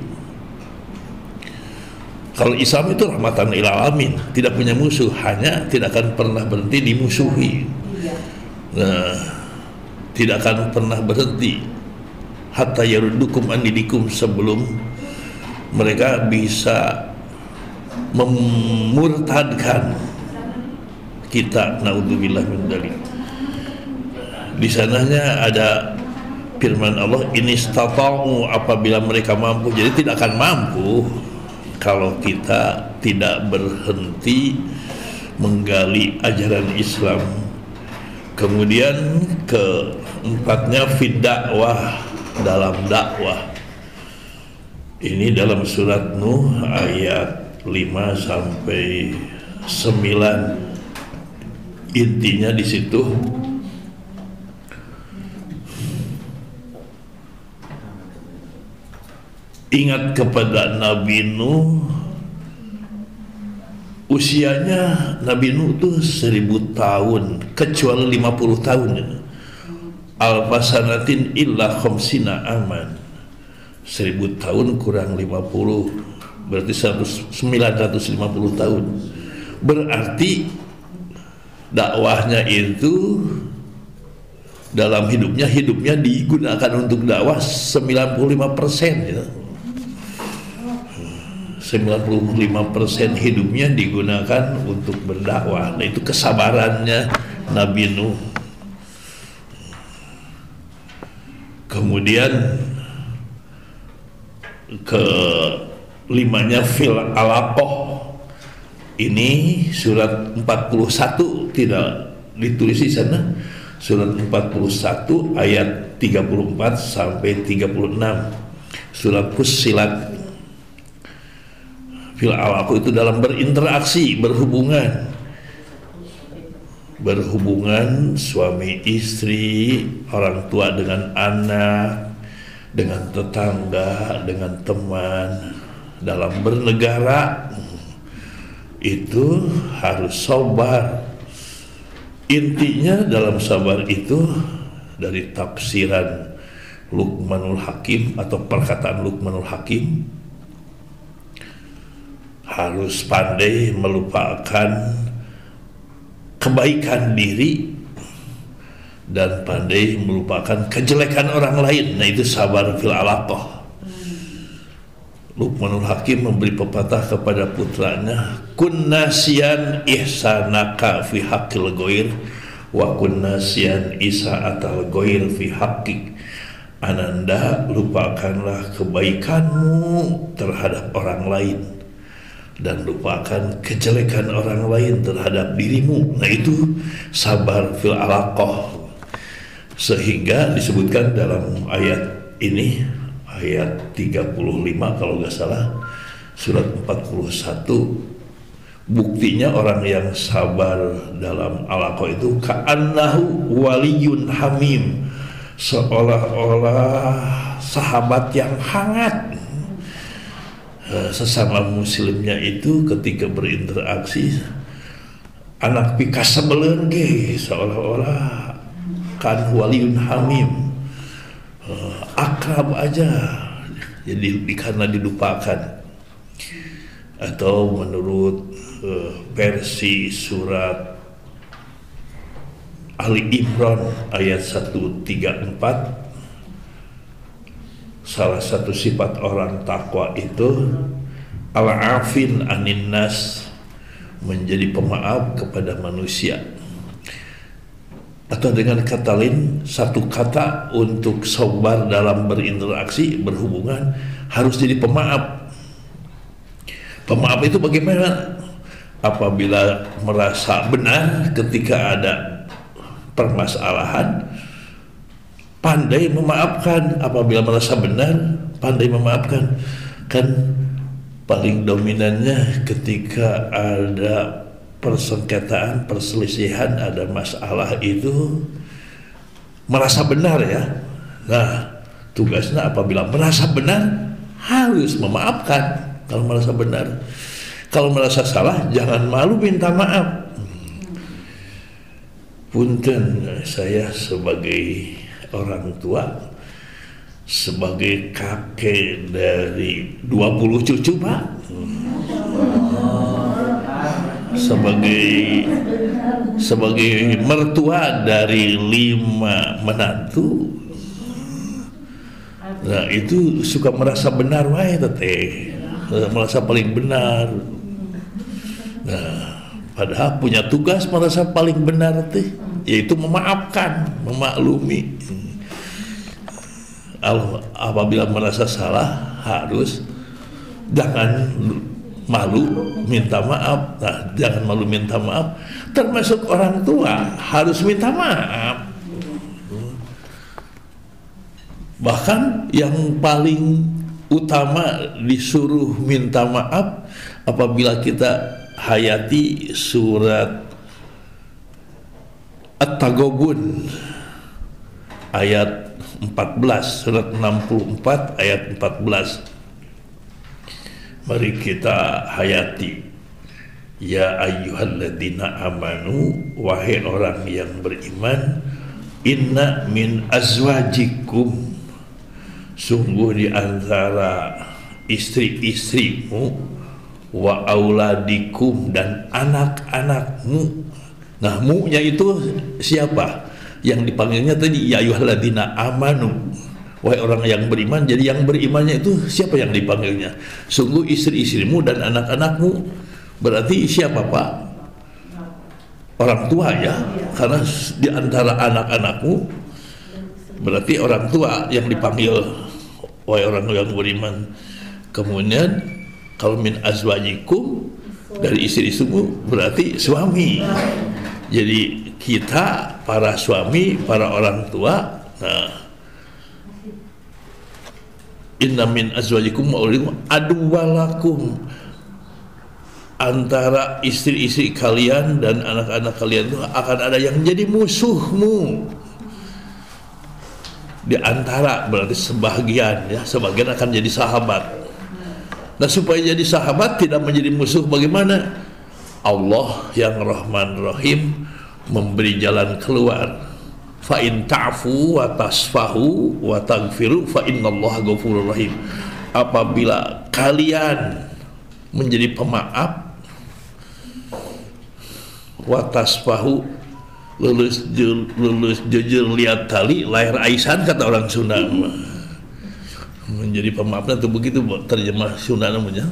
Kalau Islam itu rahmatan lil alamin, tidak punya musuh, hanya tidak akan pernah berhenti dimusuhi. Nah, tidak akan pernah berhenti hatta yaruddukum an dinikum, sebelum mereka bisa memurtadkan kita, naudzubillah min dzalik. Di sananya ada firman Allah, inistata'u, apabila mereka mampu. Jadi tidak akan mampu kalau kita tidak berhenti menggali ajaran Islam. Kemudian keempatnya fid dakwah, dalam dakwah. Ini dalam surat Nuh ayat 5 sampai 9. Intinya di situ ingat kepada Nabi Nuh. Usianya Nabi Nuh itu 1000 tahun kecuali 50 tahun. Alfasanatin illa khamsina aman. 1000 tahun kurang 50 berarti 950 tahun. Berarti dakwahnya itu dalam hidupnya digunakan untuk dakwah 95% ya. 95% hidupnya digunakan untuk berdakwah. Nah, itu kesabarannya Nabi Nuh. Kemudian kelimanya fil alaqah. Ini surat 41 tidak ditulis di sana. Surat 41 ayat 34 sampai 36. Surat Fussilat. Fil alaqah itu dalam berinteraksi, berhubungan suami istri, orang tua dengan anak, dengan tetangga, dengan teman, dalam bernegara. Itu harus sabar. Intinya dalam sabar itu dari tafsiran Luqmanul Hakim atau perkataan Luqmanul Hakim, harus pandai melupakan kebaikan diri dan pandai melupakan kejelekan orang lain. Nah, itu sabar fil alaqah. Luqmanul Hakim memberi pepatah kepada putranya, kun nasiyan ihsanaka fi haqqil ghair wa kun nasiyan isa'atal ghair fi haqqik. Ananda, lupakanlah kebaikanmu terhadap orang lain dan lupakan kejelekan orang lain terhadap dirimu. Nah, itu sabar fil alaqah. Sehingga disebutkan dalam ayat ini, ayat 35 kalau nggak salah, surat 41, buktinya orang yang sabar dalam alaqah itu ka'annahu waliyun hamim, seolah-olah sahabat yang hangat. Sesama muslimnya itu ketika berinteraksi anak pikas sebelen ge, seolah-olah kan waliyun hamim, akrab aja, jadi karena dilupakan. Atau menurut versi surat Ali Imran ayat 134, salah satu sifat orang takwa itu al-afin anin nas, menjadi pemaaf kepada manusia. Atau dengan kata lain, satu kata untuk sabar dalam berinteraksi, berhubungan, harus jadi pemaaf. Pemaaf itu bagaimana? Apabila merasa benar ketika ada permasalahan, pandai memaafkan. Apabila merasa benar, pandai memaafkan. Kan paling dominannya ketika ada persengketaan, perselisihan, ada masalah itu merasa benar ya. Nah, tugasnya apabila merasa benar harus memaafkan kalau merasa benar. Kalau merasa salah jangan malu minta maaf. Punten, saya sebagai orang tua, sebagai kakek dari 20 cucu Pak, sebagai mertua dari 5 menantu. Nah, itu suka merasa benar wae teteh, merasa paling benar. Nah, padahal punya tugas merasa paling benar teh, yaitu memaafkan, memaklumi. Apabila merasa salah harus jangan malu minta maaf. Nah, jangan malu minta maaf, termasuk orang tua harus minta maaf. Bahkan yang paling utama disuruh minta maaf apabila kita hayati surat At-Taghabun ayat 14, surat 64 ayat 14. Mari kita hayati. Ya ayyuhalladzina amanu, wahai orang yang beriman, inna min azwajikum, sungguh di antara istri-istrimu, wa auladikum, dan anak-anakmu. Nah, mu-nya itu siapa? Yang dipanggilnya tadi ya ayyuhalladzina amanu, wahai orang yang beriman. Jadi yang berimannya itu siapa yang dipanggilnya? Sungguh istri-istrimu dan anak-anakmu. Berarti siapa Pak? Orang tua ya, karena di antara anak-anakmu berarti orang tua yang dipanggil wahai orang yang beriman. Kemudian kalau min azwajikum, dari istri-istrimu berarti suami. Jadi kita para suami, para orang tua, nah, inna min azwajikum ma'ulikum aduwalakum, antara istri-istri kalian dan anak-anak kalian itu akan ada yang jadi musuhmu. Di antara berarti sebagian ya, sebagian akan jadi sahabat. Nah, supaya jadi sahabat tidak menjadi musuh bagaimana? Allah yang Rahman Rahim memberi jalan keluar. Fa in ta'fu wa tasfahu wa taghfiru fa innallaha ghafurur rahim. Apabila kalian menjadi pemaaf, wa tasfahu, lulus jujur lihat tali lahir aisan, kata orang Sunda. Menjadi pemaafnya tuh begitu terjemah Sunda namanya.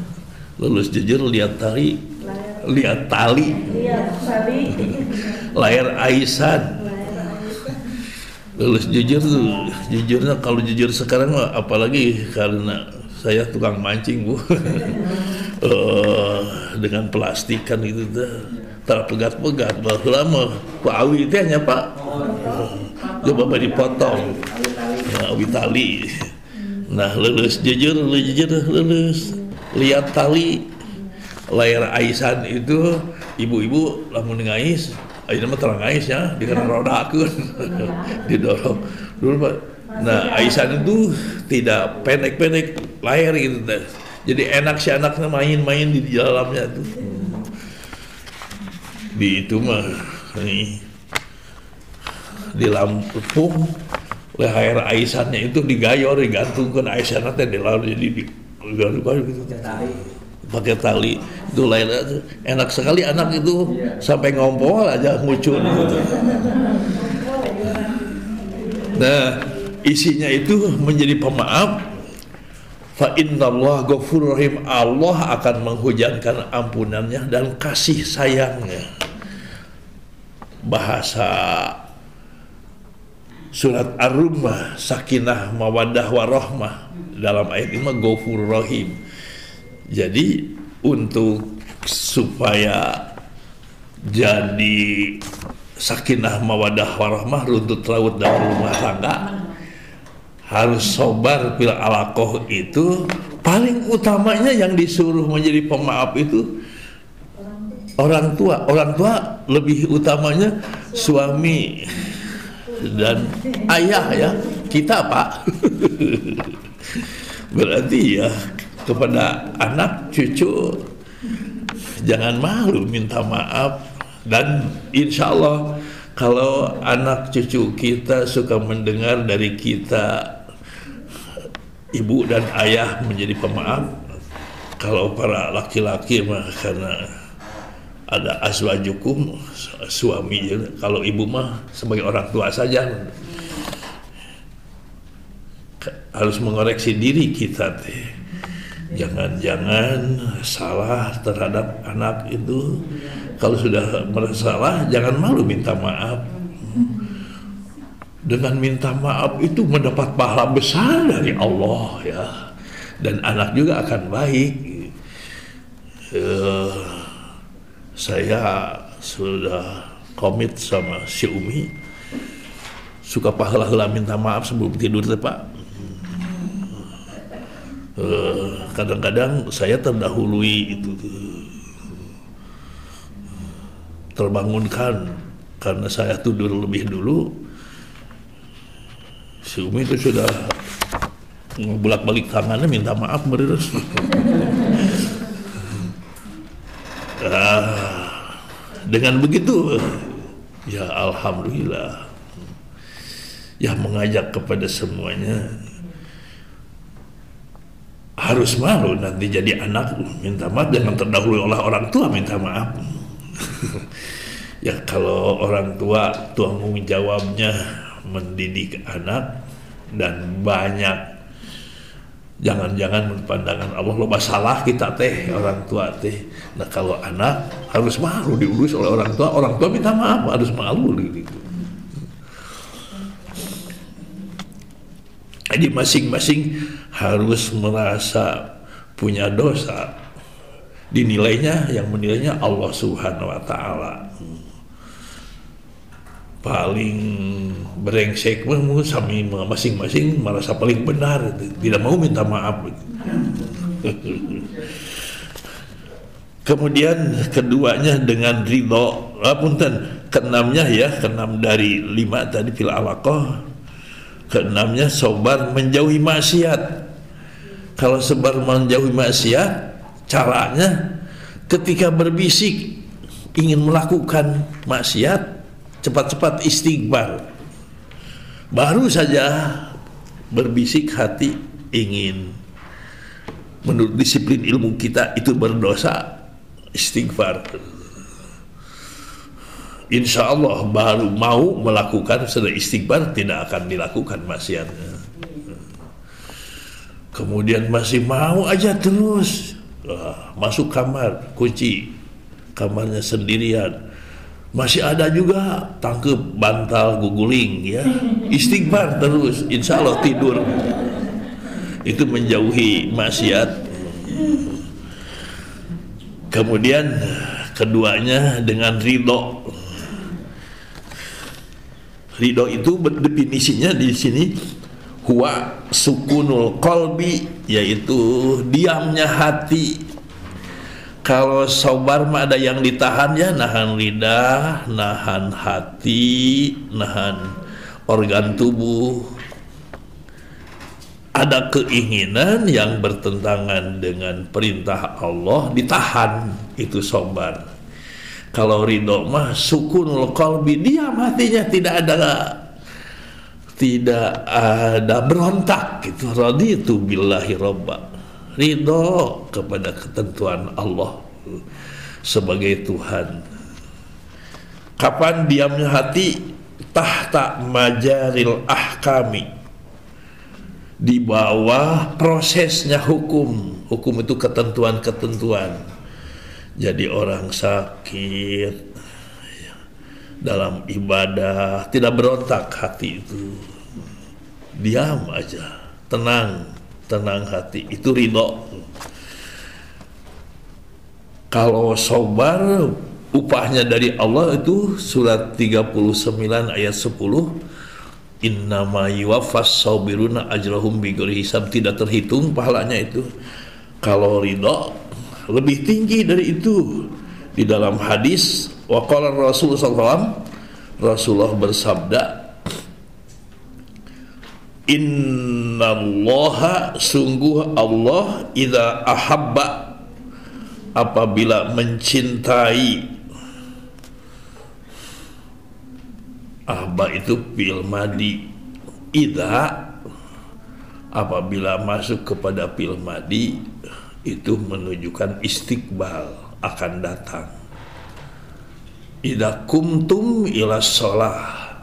Lulus jujur lihat tali lahir aisan. Lulus jujur tuh, jujurnya kalau jujur sekarang apalagi karena saya tukang mancing Bu. Dengan plastikan gitu terpegat-pegat lama Pak Awi itu hanya Pak coba dipotong awi tali. Nah, lulus jujur lulus lihat tali lahir aisan itu ibu-ibu lamun ngais ayeuna mah terang ais ya dikena rodakeun didorong dulu Pak. Nah, aisan itu tidak pendek-pendek lahir gitu teh. Jadi enak si anaknya main-main di dalamnya tuh. Di itu mah nih di Lampung leher aisannya itu digayor, digantungkan aisannya teh di laut, jadi digayor gitu pakai tali. Itu lain enak sekali anak itu sampai ngompol aja ngucul gitu. Nah, isinya itu menjadi pemaaf. Fa innallaha ghafurur rahim, Allah akan menghujankan ampunannya dan kasih sayangnya. Bahasa surat Ar-Rum sakinah mawaddah warahmah, dalam ayat ini mah ghafurur rahim. Jadi untuk supaya jadi sakinah mawaddah warahmah, runtut raut dalam rumah tangga, harus sobar bil alaqoh. Itu paling utamanya yang disuruh menjadi pemaaf itu orang tua. Orang tua lebih utamanya suami dan ayah ya, kita Pak. Berarti ya kepada anak cucu jangan malu minta maaf. Dan insya Allah kalau anak cucu kita suka mendengar dari kita, ibu dan ayah menjadi pemaaf. Kalau para laki-laki mah karena ada azwajukum, suami. Kalau ibu mah sebagai orang tua saja harus mengoreksi diri kita teh. Jangan-jangan salah terhadap anak itu. Kalau sudah bersalah jangan malu minta maaf. Dengan minta maaf itu mendapat pahala besar dari Allah ya, dan anak juga akan baik. Saya sudah komit sama si Umi, suka pahala minta maaf sebelum tidur teh Pak. Kadang-kadang saya terdahului itu, terbangunkan karena saya tidur lebih dulu. Si Umi itu sudah bolak-balik tangannya minta maaf beres. Dengan begitu ya alhamdulillah ya, mengajak kepada semuanya harus malu nanti jadi anak minta maaf, jangan terdahului oleh orang tua minta maaf. Ya kalau orang tua tanggung jawabnya mendidik anak, dan banyak. Jangan-jangan menurut pandangan Allah loba salah kita teh orang tua teh. Nah kalau anak harus malu diurus oleh orang tua minta maaf harus malu gitu. Jadi masing-masing harus merasa punya dosa. Dinilainya, yang menilainya Allah Subhanahu wa Ta'ala. Paling brengsek sami masing-masing merasa paling benar, tidak mau minta maaf. Kemudian keduanya dengan ridho, punten, keenamnya ya, keenam dari 5 tadi fil alaqah, keenamnya sabar menjauhi maksiat. Kalau sabar menjauhi maksiat, caranya ketika berbisik ingin melakukan maksiat, cepat-cepat istighfar. Baru saja berbisik hati ingin, menurut disiplin ilmu kita itu berdosa, istighfar. Insya Allah baru mau melakukan sudah istighfar, tidak akan dilakukan maksiatnya. Kemudian masih mau aja terus, masuk kamar, kunci kamarnya sendirian. Masih ada juga tangkep bantal guguling ya, istighfar terus, insya Allah tidur. Itu menjauhi maksiat. Kemudian keduanya dengan ridho. Ridho itu definisinya di sini huwa sukunul qalbi, yaitu diamnya hati. Kalau sabar mah ada yang ditahan ya, nahan lidah, nahan hati, nahan organ tubuh. Ada keinginan yang bertentangan dengan perintah Allah, ditahan, itu sabar. Kalau ridho mah sukunul qalbi, diam hatinya, tidak ada berontak gitu. Raditu billahi robba, ridho kepada ketentuan Allah sebagai Tuhan. Kapan diamnya hati? Tahta majaril ahkami, di bawah prosesnya hukum. Hukum itu ketentuan-ketentuan. Jadi orang sakit dalam ibadah tidak berontak hati itu, diam aja, tenang hati, itu ridho. Kalau sabar upahnya dari Allah itu surat 39 ayat 10, innama yuwaffas sabiruna ajrahum bighairi hisab, tidak terhitung pahalanya itu. Kalau ridho lebih tinggi dari itu. Di dalam hadis waqala Rasulullah SAW, Rasulullah bersabda, innallaha, sungguh Allah, idza ahabba, apabila mencintai, ahba itu fi'il madi, idza apabila masuk kepada fi'il madi itu menunjukkan istiqbal, akan datang. Idza kumtum ila shalah,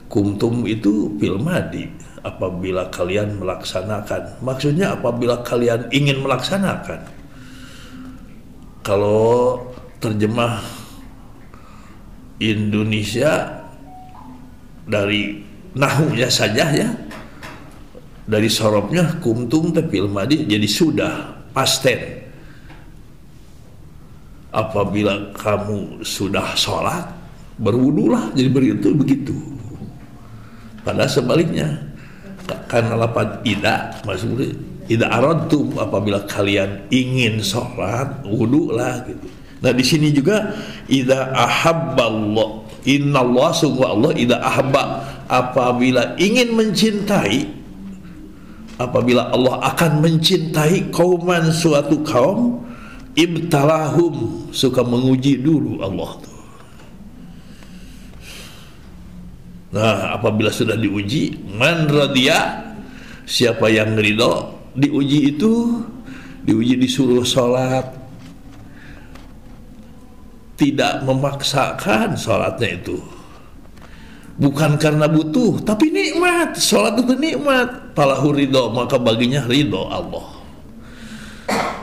kumtum itu fi'il madi, apabila kalian melaksanakan, maksudnya apabila kalian ingin melaksanakan. Kalau terjemah Indonesia dari nahunya saja ya, dari sorobnya kumtum fi'il madi jadi sudah, past tense. Apabila kamu sudah sholat, berwudulah, jadi begitu. Padahal sebaliknya, karena lapan ida, maksudnya ida aradtum, apabila kalian ingin sholat, wudulah gitu. Nah di sini juga ida ahabballah, innallah, sungguh Allah, ida ahabba, apabila ingin mencintai, apabila Allah akan mencintai kauman, suatu kaum, ibtalahum, suka menguji dulu Allah tuh. Nah apabila sudah diuji, man radhiya, siapa yang ridho, diuji itu, diuji disuruh sholat, tidak memaksakan sholatnya itu, bukan karena butuh, tapi nikmat. Sholat itu nikmat. Falahu ridho, maka baginya ridho Allah.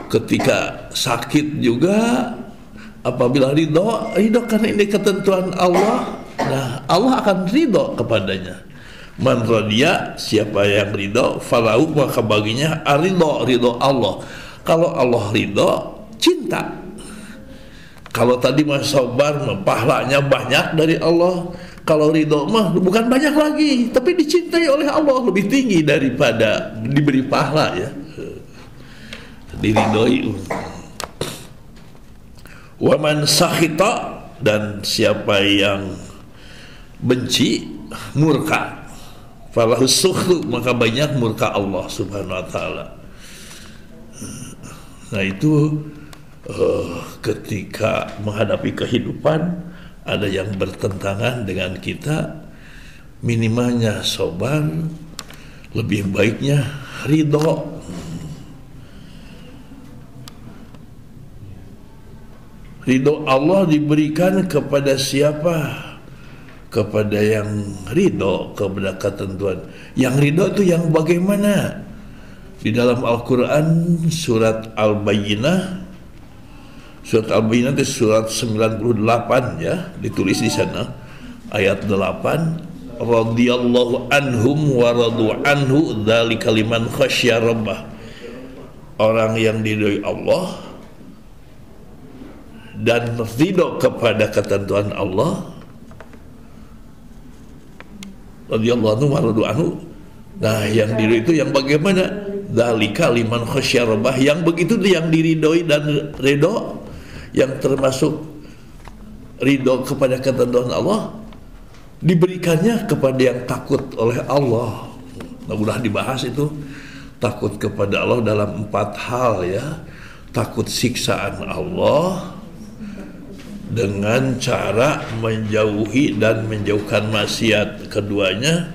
Ketika sakit juga, apabila ridho karena ini ketentuan Allah, nah Allah akan ridho kepadanya. Man radiya, siapa yang ridho, falahu, maka baginya ridho Allah. Kalau Allah ridho, cinta. Kalau tadi mah sabar, pahalanya banyak dari Allah. Kalau ridho mah bukan banyak lagi, tapi dicintai oleh Allah, lebih tinggi daripada diberi pahala ya. Diridhoi. Wa man sakhita, dan siapa yang benci, murka, falahu sukhtu, maka banyak murka Allah Subhanahu wa taala. Nah itu ketika menghadapi kehidupan ada yang bertentangan dengan kita, minimalnya sabar, lebih baiknya ridho. Ridho Allah diberikan kepada siapa? Kepada yang ridho kepada ketentuan. Yang ridho itu yang bagaimana? Di dalam Al-Quran surat Al-Bayyinah, surat Al-Bayyinah itu surat 98 ya, ditulis di sana ayat 8, radhiyallahu anhum wa radu anhu dzalika liman khasyya rabbah. Orang yang diridhoi Allah dan ridho kepada ketentuan Allah, radhiyallahu anhu wa radu anhu. Nah, yang diridhoi itu yang bagaimana? Dzalika liman khasyya rabbah. Yang begitu yang diridhoi dan ridho, yang termasuk ridho kepada ketentuan Allah, diberikannya kepada yang takut oleh Allah. Nah, udah dibahas itu, takut kepada Allah dalam 4 hal ya. Takut siksaan Allah dengan cara menjauhi dan menjauhkan maksiat. Keduanya,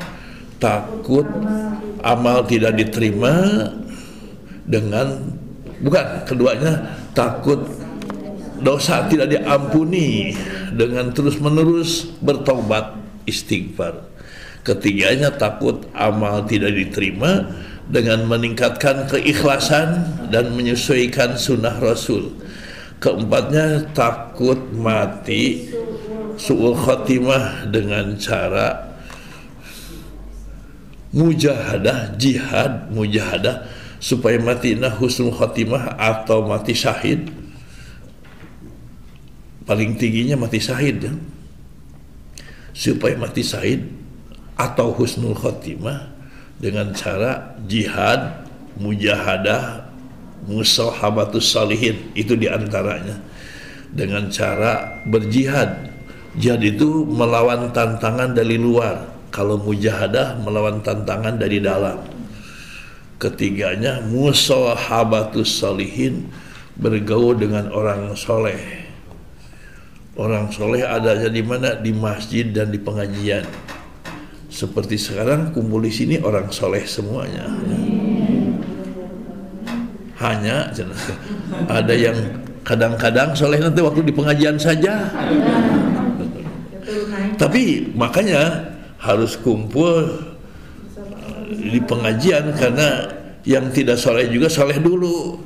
takut amal tidak diterima dengan, bukan, keduanya takut dosa tidak diampuni dengan terus-menerus bertobat istighfar. Ketiganya, takut amal tidak diterima dengan meningkatkan keikhlasan dan menyesuaikan sunnah Rasul. Keempatnya, takut mati su'ul khotimah dengan cara mujahadah, jihad, mujahadah supaya matinya husnul khotimah atau mati syahid. Paling tingginya mati syahid ya. Supaya mati syahid atau husnul khotimah dengan cara jihad, mujahadah, musahabatus salihin, itu diantaranya. Dengan cara berjihad. Jihad itu melawan tantangan dari luar. Kalau mujahadah melawan tantangan dari dalam. Ketiganya, musahabatus salihin, bergaul dengan orang soleh. Orang soleh adanya di mana? Di masjid dan di pengajian. Seperti sekarang kumpul di sini orang soleh semuanya. Hanya ada yang kadang-kadang soleh nanti waktu di pengajian saja. Tapi makanya harus kumpul di pengajian, karena yang tidak soleh juga soleh dulu,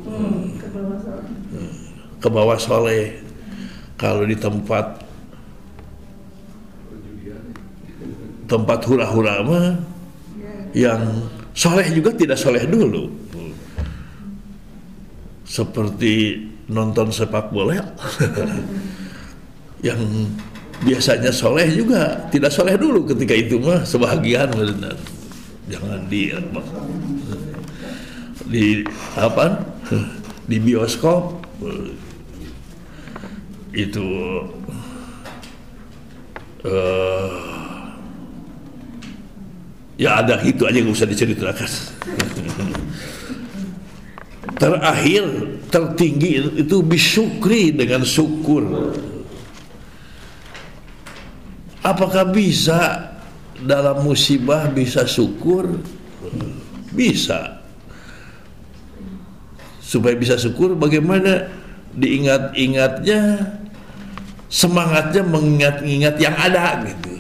ke bawah soleh. Kalau di tempat hura-hura mah yang soleh juga tidak soleh dulu. Seperti nonton sepak bola yang biasanya soleh juga tidak soleh dulu ketika itu mah, sebahagian benar. Jangan di apa, di bioskop itu ya ada itu aja, nggak usah diceritakan. Terakhir, tertinggi itu bisyukri, dengan syukur. Apakah bisa dalam musibah bisa syukur? Bisa. Supaya bisa syukur, bagaimana diingat-ingatnya, semangatnya mengingat-ingat yang ada gitu.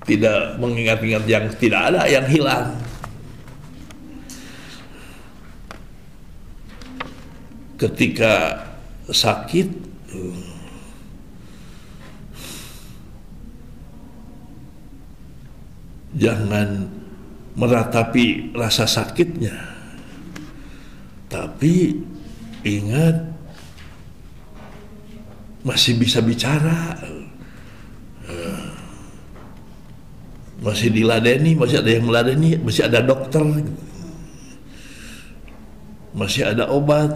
tidak mengingat-ingat yang tidak ada, yang hilang. Ketika sakit, jangan meratapi rasa sakitnya, tapi ingat masih bisa bicara, masih diladeni, masih ada yang meladeni, masih ada dokter, masih ada obat,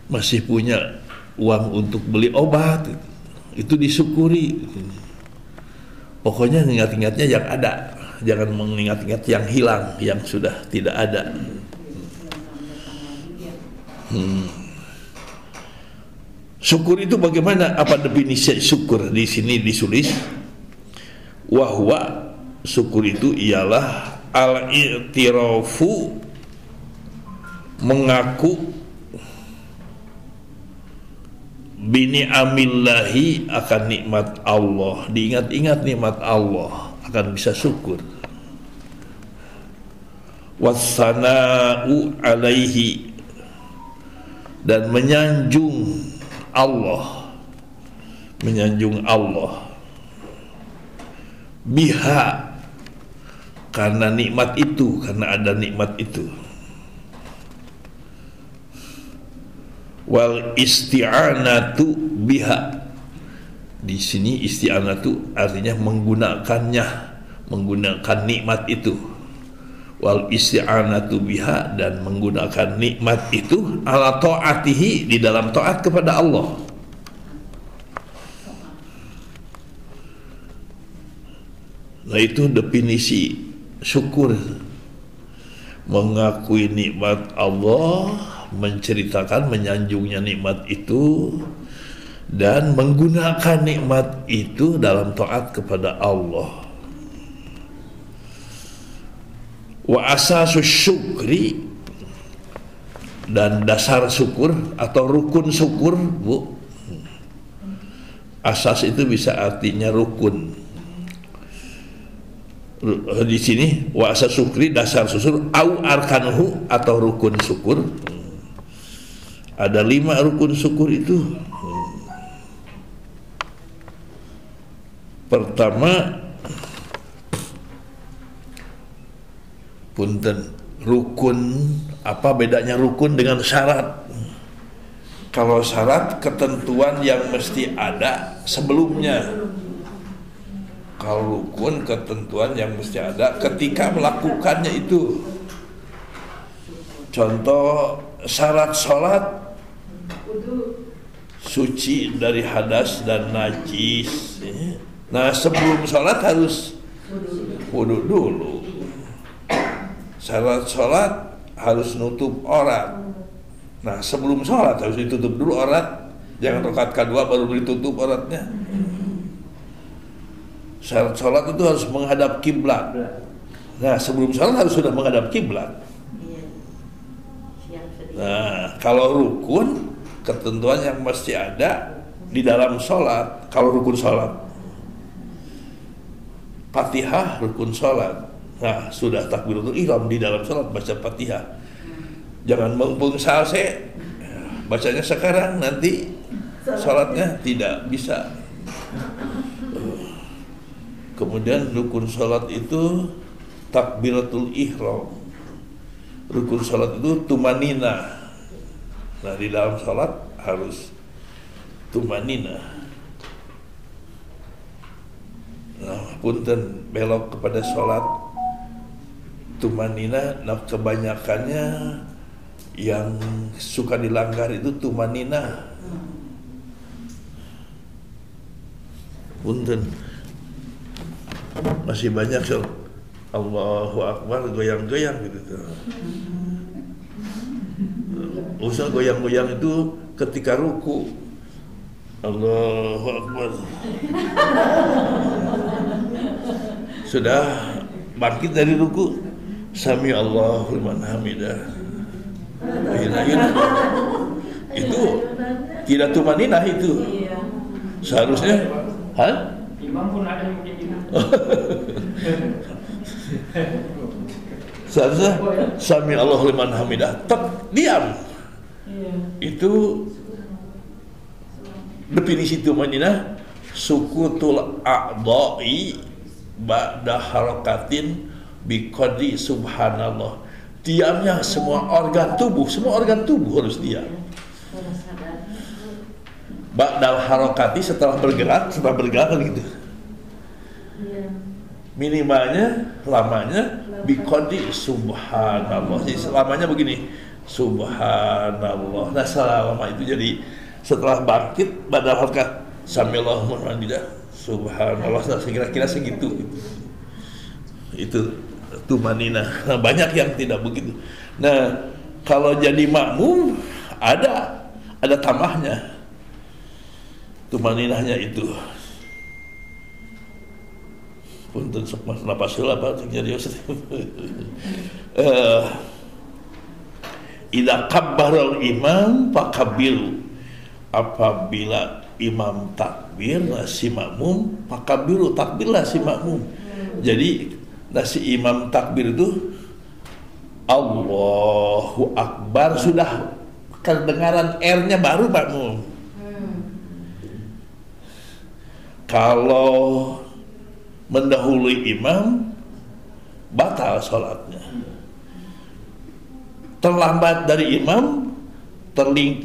masih punya uang untuk beli obat. Itu disyukuri. Pokoknya ingat-ingatnya yang ada, jangan mengingat-ingat yang hilang, yang sudah tidak ada. Syukur itu bagaimana? Apa definisi syukur? Di sini ditulis, wahwa, syukur itu ialah al-i'tirafu, mengaku bini'amillahi, akan nikmat Allah. Diingat-ingat nikmat Allah, akan bisa syukur. Wassana'u alaihi, dan menyanjung Allah, menyanjung Allah. Biha, karena nikmat itu, karena ada nikmat itu. Wal isti'anatu biha, di sini isti'anatu artinya menggunakannya, menggunakan nikmat itu. Wal isti'anatu biha, dan menggunakan nikmat itu ala ta'atihi, di dalam taat kepada Allah. Nah, itu definisi syukur, mengakui nikmat Allah, menceritakan, menyanjungnya nikmat itu, dan menggunakan nikmat itu dalam taat kepada Allah. Wa asasus syukri, dan dasar syukur atau rukun syukur, Bu. Asas itu bisa artinya rukun. Di sini wa asas syukri, dasar syukur, au arkanuhu, atau rukun syukur. Ada 5 rukun syukur itu. Pertama, punten, rukun, apa bedanya rukun dengan syarat? Kalau syarat, ketentuan yang mesti ada sebelumnya. Kalau rukun, ketentuan yang mesti ada ketika melakukannya itu. Contoh, syarat sholat, suci dari hadas dan najis. Nah, sebelum sholat harus wudu dulu. Syarat sholat harus nutup aurat. Nah, sebelum sholat harus ditutup dulu aurat. Jangan rakaat kedua baru ditutup auratnya. Syarat sholat itu harus menghadap kiblat. Nah, sebelum sholat harus sudah menghadap kiblat. Nah, kalau rukun, ketentuan yang mesti ada di dalam sholat. Kalau rukun sholat, Fatihah rukun sholat. Nah, sudah takbiratul ihram di dalam sholat baca Fatihah. Jangan mumpung salse, bacanya sekarang, nanti sholatnya tidak bisa. Kemudian rukun sholat itu takbiratul ihram. Rukun sholat itu tumanina. Nah, di dalam sholat harus tumanina. Nah, punten, belok kepada sholat tumanina. Nah, kebanyakannya yang suka dilanggar itu tumanina. Punten, masih banyak so, Allahu Akbar goyang-goyang gitu. Usah goyang-goyang itu ketika ruku. Allahu Akbar. Sudah bangkit dari ruku, Sami Allahu liman hamidah. Itu tidak tumaninah itu. Seharusnya Hah? Imam pun ada yang mungkin gitu. Seharusnya sami Allahu liman hamidah, diam. Itu definisi tumanina, sukutul a'dha'i ba'da harakatin biqadri subhanallah. Diamnya semua organ tubuh harus diam. Ba'dal harakati setelah bergerak kan gitu. Minimalnya, lamanya biqadri subhanallah. Jadi selamanya begini, subhanallah. Nah, selama itu jadi setelah bangkit ba'dal harakat samillahu muhammadah subhanallah. Nah, kira-kira segitu. Itu tumanina. Nah, banyak yang tidak begitu. Nah, kalau jadi makmum ada tambahnya. Tumaninahnya itu. Punten sok napa sila apa serius. Idza kabbara imam fakabiru. Apabila imam takbir, si makmum fakabiru, takbirlah si makmum. Jadi si imam takbir itu Allahu Akbar, sudah kedengaran R-nya baru makmum. Kalau mendahului imam batal sholatnya. Terlambat dari imam,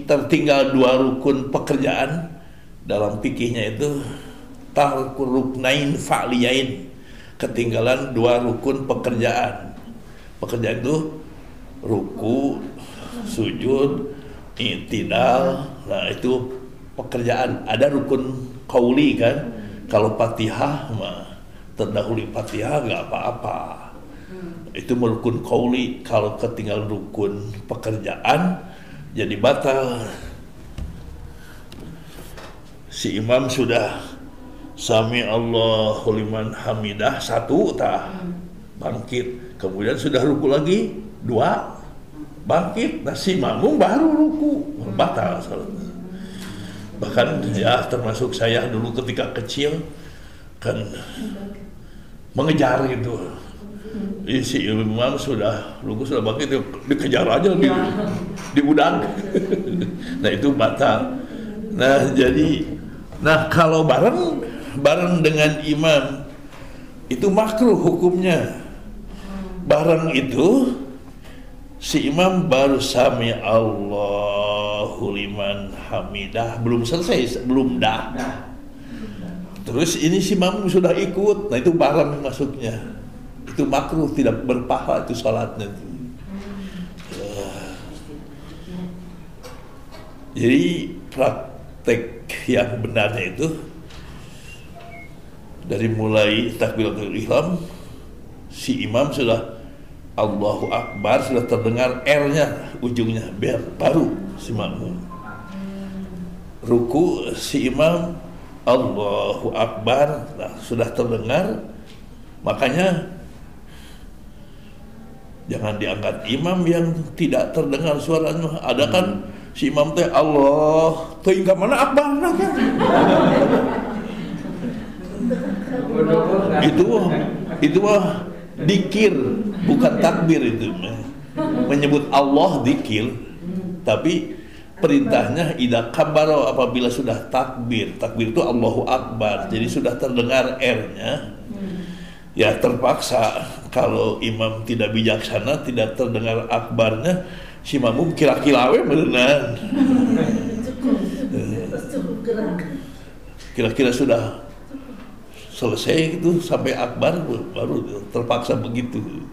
tertinggal 2 rukun pekerjaan. Dalam fikihnya itu tarku ruknain fa'liyain, ketinggalan 2 rukun pekerjaan. Pekerjaan itu ruku, sujud, i'tidal. Nah, itu pekerjaan. Ada rukun qauli kan. Kalau Fatihah mah terdahului Fatihah nggak apa-apa. Itu rukun qauli. Kalau ketinggalan rukun pekerjaan jadi batal. Si imam sudah sami Allahu liman hamidah 1 bangkit, kemudian sudah ruku lagi 2 bangkit. Nah, si makmum baru ruku, batal salatnya. Bahkan ya termasuk saya dulu ketika kecil kan mengejar gitu. Si imam sudah ruku sudah bangkit, dikejar aja di udang. Nah, itu batal. Nah, jadi kalau bareng dengan imam itu makruh hukumnya. Bareng itu si imam baru sami Allahu liman hamidah, belum selesai, belum dah. Terus ini si imam sudah ikut, nah itu bareng masuknya. Itu makruh, tidak berpahala itu salatnya. Jadi praktek yang benarnya itu dari mulai takbiratul ihram, si imam sudah Allahu Akbar, sudah terdengar R-nya ujungnya, baru si makmum. Ruku si imam Allahu Akbar, nah, sudah terdengar, makanya jangan diangkat imam yang tidak terdengar suaranya. Ada kan si imam teh Allah, teh hingga mana akbar nah kan? Itu mah dikir, bukan takbir itu. Menyebut Allah dikir, tapi perintahnya idza kabbara, apabila sudah takbir. Takbir itu Allahu Akbar, jadi sudah terdengar R-nya. Ya terpaksa kalau imam tidak bijaksana, tidak terdengar akbarnya, si makmum kira-kira beneran. Kira-kira sudah selesai gitu sampai akbar, baru terpaksa begitu.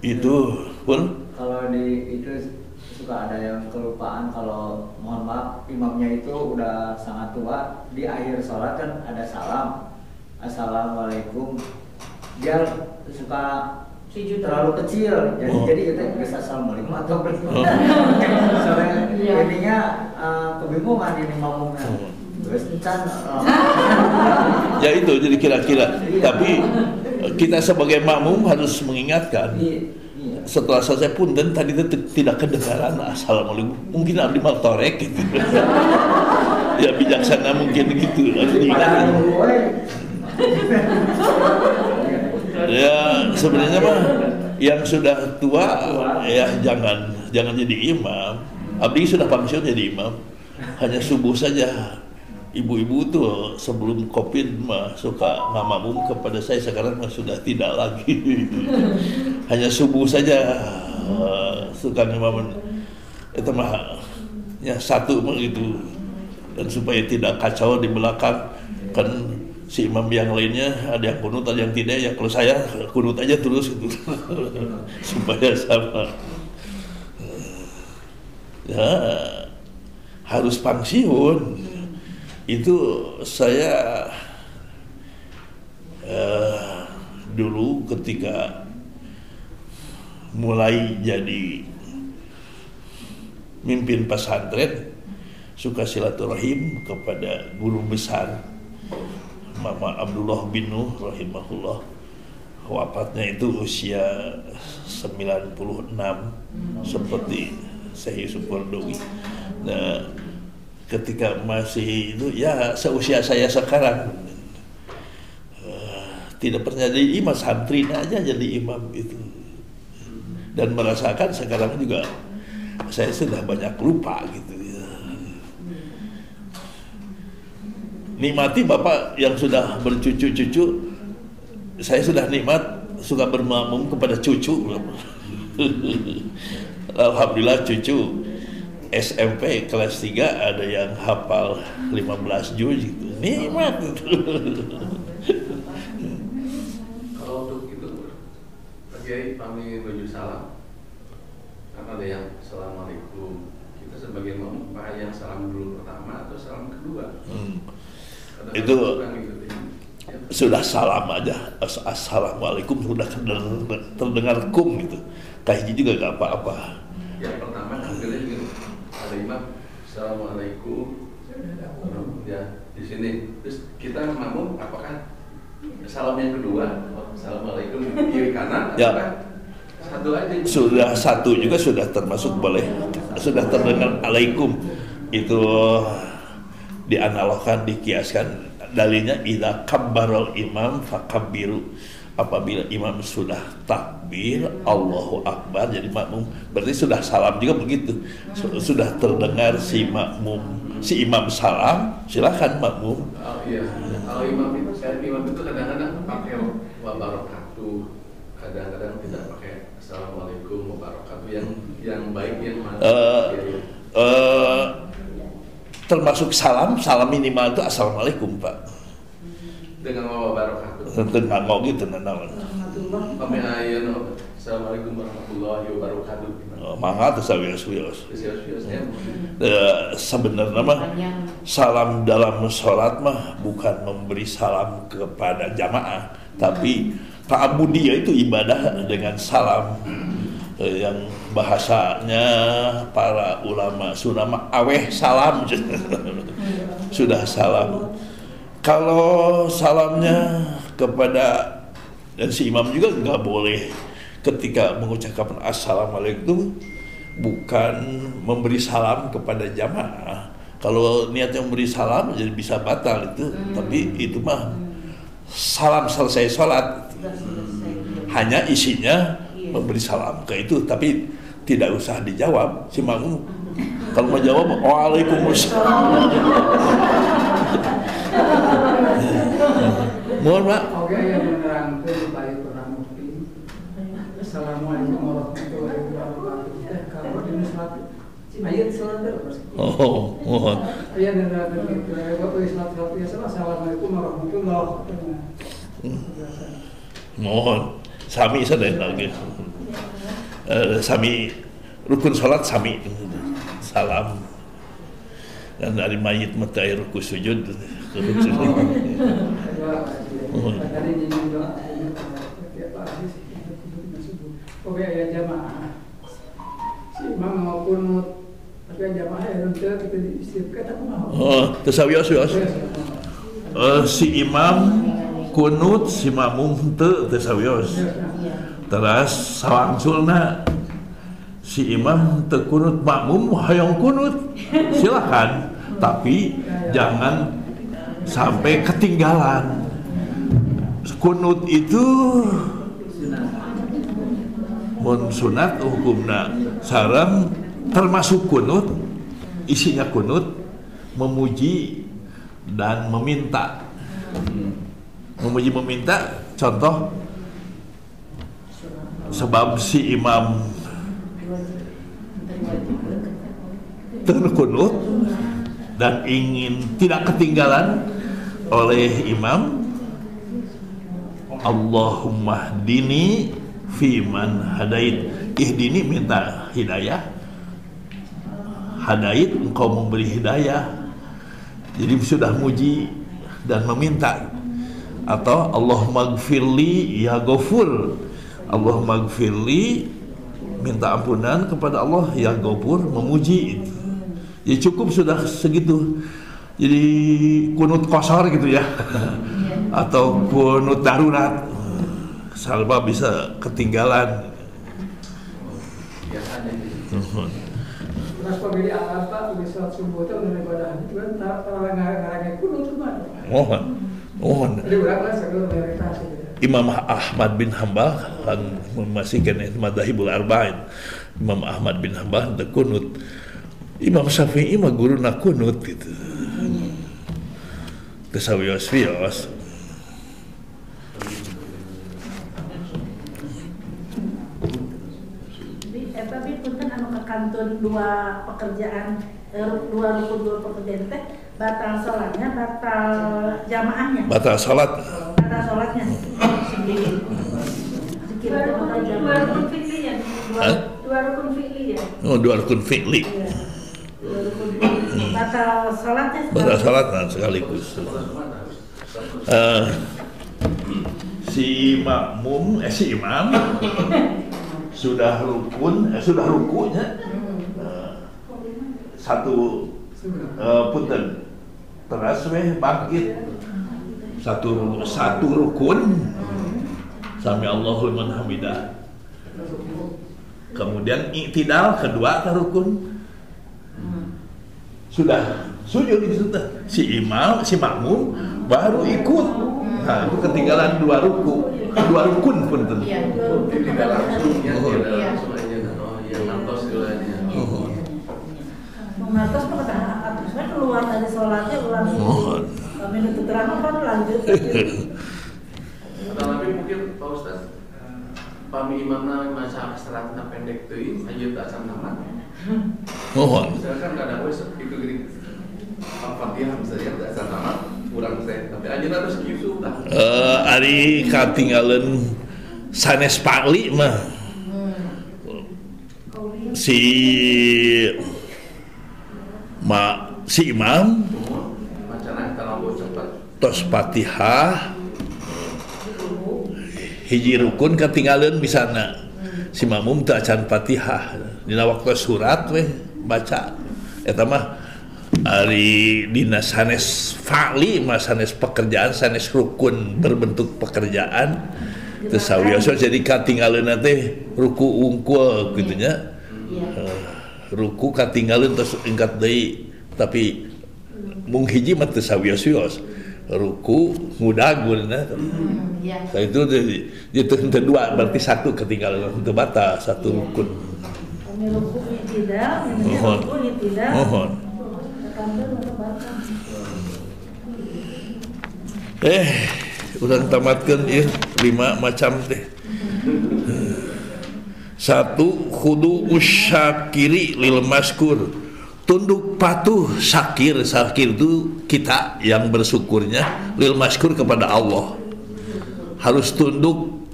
Itu pun kalau di itu suka ada yang kelupaan, kalau mohon maaf imamnya itu udah sangat tua, di akhir sholat kan ada salam, assalamualaikum, dia suka terlalu kecil, jadi kita bisa assalamualaikum atau berikut. Soalnya intinya kebingungan ini makmumnya. Ya itu jadi kira-kira. Tapi kita sebagai makmum harus mengingatkan. Setelah selesai pun dan tadi itu tidak kedengaran assalamualaikum, mungkin ada di maltorek gitu. Ya bijaksana mungkin gitu harus diingat. Ya sebenarnya mah yang sudah tua ya jangan jadi imam. Abdi sudah pensiun jadi imam, hanya subuh saja. Ibu-ibu tuh sebelum COVID mah suka ngamamum kepada saya, sekarang mah sudah tidak lagi. Hanya subuh saja suka ngamamun. Itu mah ya satu mah gitu. Dan supaya tidak kacau di belakang, kan si imam yang lainnya ada yang kunut, ada yang tidak. Ya kalau saya kunut aja terus gitu. Supaya sama. Ya harus pensiun. Itu saya dulu ketika mulai jadi mimpin pesantren, suka silaturahim kepada guru besar Mama Abdullah bin Nuh rahimahullah. Wafatnya itu usia 96 seperti Syekh Yusuf Qaradawi. Nah, ketika masih itu ya seusia saya sekarang, tidak pernah jadi imam, santri aja jadi imam itu, dan merasakan sekarang juga saya sudah banyak lupa gitu ya. Nikmati bapak yang sudah bercucu-cucu, saya sudah nikmat suka bermakmum kepada cucu. Alhamdulillah cucu SMP kelas 3 ada yang hafal 15 juz gitu. Nikmat itu. Kalau untuk itu Pak Kiai kami menuju salam, kan ada yang assalamualaikum. Kita sebagai makmum apa yang salam dulu pertama atau salam kedua? Itu sudah salam aja, assalamualaikum sudah terdengar kum gitu. Kayak juga gak apa-apa. Yang pertama kan gitu. Ada imam, assalamualaikum, ya di sini. Terus kita makmum, apakah salam yang kedua, assalamualaikum kiri kanan, ya. Satu aja? Sudah satu juga sudah termasuk boleh, sudah terdengar alaikum. Itu dianalogkan, dikiaskan. Dalilnya idza kabbarul imam fakabbiru. Apabila imam sudah takbir, Allahu Akbar, jadi makmum, berarti sudah salam juga begitu. Sudah terdengar si makmum, si imam salam, silakan makmum. Oh iya, kalau imam itu kadang-kadang pakai wabarakatuh, kadang-kadang tidak pakai assalamualaikum wabarakatuh. Yang baik yang mana? Termasuk salam minimal itu assalamualaikum Pak. Dengan wabarakatuh. Tentang mau gitu nanawan. Kami ayat assalamualaikum warahmatullahi wabarakatuh. Mangga tuh sawios. Sebenarnya mah salam dalam sholat mah bukan memberi salam kepada jamaah, tapi ta'abudiyah itu ibadah dengan salam. Yang bahasanya para ulama sunama aweh salam. Sudah salam. Kalau salamnya kepada, dan si imam juga nggak boleh ketika mengucapkan assalamualaikum bukan memberi salam kepada jamaah. Kalau niatnya memberi salam jadi bisa batal itu, tapi itu mah salam selesai sholat, hanya isinya memberi salam ke itu, tapi tidak usah dijawab. Si makmum kalau mau jawab waalaikumsalam. Mohon Pak. Oke, yang menerangkan baik Pramukti. Assalamualaikum warahmatullahi wabarakatuh. Kalau di Islam ayat salat Oh, mohon. ayat menerangkan itu. Waktu Islam biasa assalamualaikum warahmatullahi wabarakatuh. Mohon. Sami sadaya lagi. Sami rukun salat sami. Salam. Dan dari mayit mata air ruku sujud. Oke ya jamaah. Si imam mau kunut, tapi jamaah yang kita diistiqamah tak mau. Oh, tesawios. Si imam kunut, si makmum teu tesawios. Terus sawangsulna si imam teu kunut, makmum hayang kunut. Silakan. tapi jangan sampai ketinggalan. Kunut itu mun sunat hukumna sareng termasuk kunut, isinya kunut memuji dan meminta. Memuji meminta, contoh sebab si imam terkunut dan ingin tidak ketinggalan oleh imam, Allahumma hdini fiman hadait. Ihdini minta hidayah, hadait engkau memberi hidayah. Jadi sudah muji dan meminta. Atau Allahumma gfirli ya ghafur, Allahumma gfirli, minta ampunan kepada Allah ya ghafur, memuji itu. Ya cukup sudah segitu. Jadi kunut kosor gitu ya. Atau kunut darurat, salba bisa ketinggalan. Terus pemilih apa di sholat subuh itu udah ibadah itu kan ngarangnya kunut cuma. Mohon. Jadi berapa segala prioritas gitu. Imam Ahmad bin Hanbal kan masih kena madzhabul arba'in. Imam Ahmad bin Hanbal teu kunut. Imam Syafi'i mah guruna kunut gitu. Teu sawios-wios. Tapi punten anu kakantun dua pekerjaan dua rukun dua pekerjaan teh batal salatnya, batal jamaahnya. Batal salat. Batal salatnya. Sedikit. Dua rukun fi'li ya. Dua rukun fi'li ya. Oh, dua rukun fi'li. Iya. Dua rukun fi'li. Batal salatnya. Batal salat sekaligus. Si makmum, si imam sudah rukun, sudah rukunya satu punten teras weh bangkit satu rukun sami Allahu liman hamidah, kemudian i'tidal kedua rukun sudah sujud itu si imam si makmum baru ikut. Nah, itu ketinggalan dua rukun punten. Iya, Tidak langsung ya, tidak langsung aja. Oh, yang nantos istilahnya. Mengatos atusnya keluar dari sholatnya ulang minum terang apa lanjut. Tapi mungkin Pak Ustaz, pami imamna maca seratna pendek teuing ayeuna tak santaman. Mohon. Misalkan kadang wes itu gini. Al-Fatihah misalnya tak santaman kurang teh, tapi ayeuna terus kieu tah. Ari katinggalan sanes pakli mah. Si imam Macana kalau cepat tos Fatihah hiji rukun ketinggalan bisana si makmum teu acan Fatihah dina waktu surat weh baca eta mah ari dina sanes fa'li mah sanes pekerjaan sanes rukun berbentuk pekerjaan teu sawios jadi katinggalan teh ruku ungkul kitu nya. Ruku katinggalan terus ingkat deui tapi mung hiji mah teu sawios-wios ruku ngudagulna Iya. itu dua berarti satu ketinggalan teu batal satu rukun. Kami ruku tidak, Mohon. ruku tidak. Mohon. Kantun untuk batal. Urang tamatkeun ieu 5 macam teh. 1. Khudu usyakiri lil maskur, tunduk patuh syakir itu kita yang bersyukurnya lil maskur kepada Allah, harus tunduk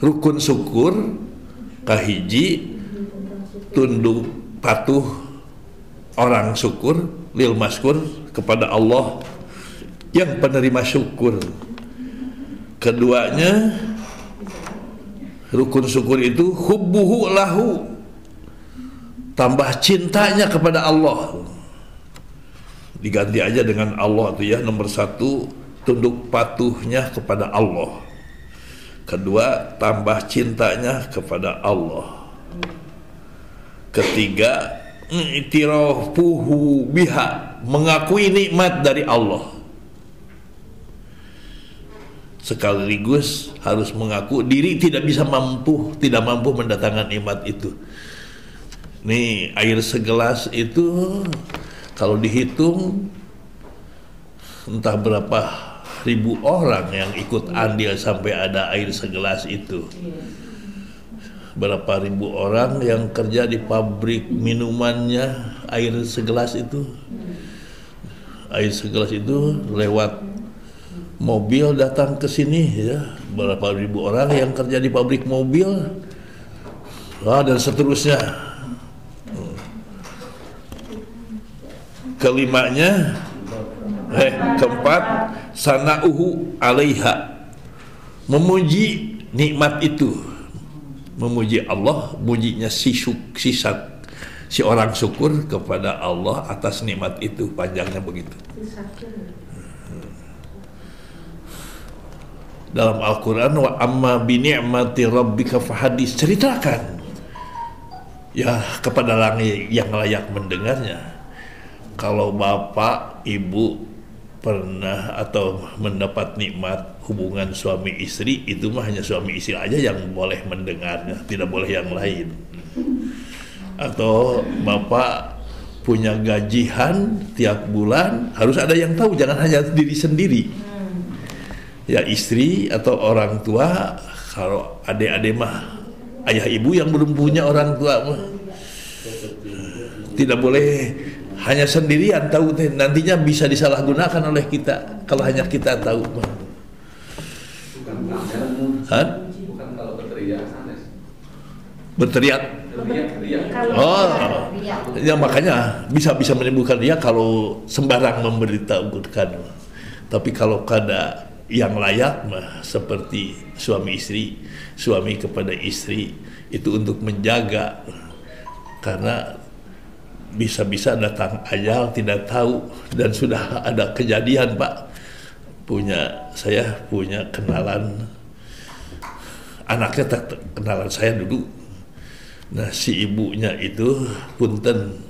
rukun syukur kahiji, tunduk patuh orang syukur lil maskur kepada Allah yang penerima syukur. Keduanya rukun syukur itu hubbuhu lahu, tambah cintanya kepada Allah, diganti aja dengan Allah tuh ya. Nomor 1 tunduk patuhnya kepada Allah, kedua tambah cintanya kepada Allah, ketiga i'tirafuhu biha, mengakui nikmat dari Allah. Sekaligus harus mengaku diri tidak mampu mendatangkan nikmat itu. Nih, air segelas itu kalau dihitung entah berapa ribu orang yang ikut andil sampai ada air segelas itu. Berapa ribu orang yang kerja di pabrik minumannya air segelas itu. Air segelas itu lewat mobil datang ke sini ya. Berapa ribu orang yang kerja di pabrik mobil. Dan seterusnya. Keempat, sana'uhu alaiha, memuji nikmat itu, memuji Allah, mujinya si orang syukur kepada Allah atas nikmat itu, panjangnya begitu. Dalam Al-Quran, wa amma bi ni'mati rabbika fahadis, ceritakan ya kepada orang yang layak mendengarnya. Kalau bapak, ibu pernah atau mendapat nikmat hubungan suami istri, itu mah hanya suami istri aja yang boleh mendengarnya, tidak boleh yang lain. Atau bapak punya gajian tiap bulan, harus ada yang tahu, jangan hanya diri sendiri. Ya istri atau orang tua, kalau adik-adik mah ayah ibu yang belum punya orang tua mah tidak boleh hanya sendirian tahu, nantinya bisa disalahgunakan oleh kita kalau hanya kita tahu. Bukan kalau berteriak. Ya makanya bisa menimbulkan dia kalau sembarang memberitahukan. Tapi kalau kada yang layak mah seperti suami istri, suami kepada istri itu untuk menjaga, karena bisa-bisa datang ajal tidak tahu. Dan sudah ada kejadian Pak, saya punya kenalan, anaknya tak kenalan saya dulu. Nah si ibunya itu punten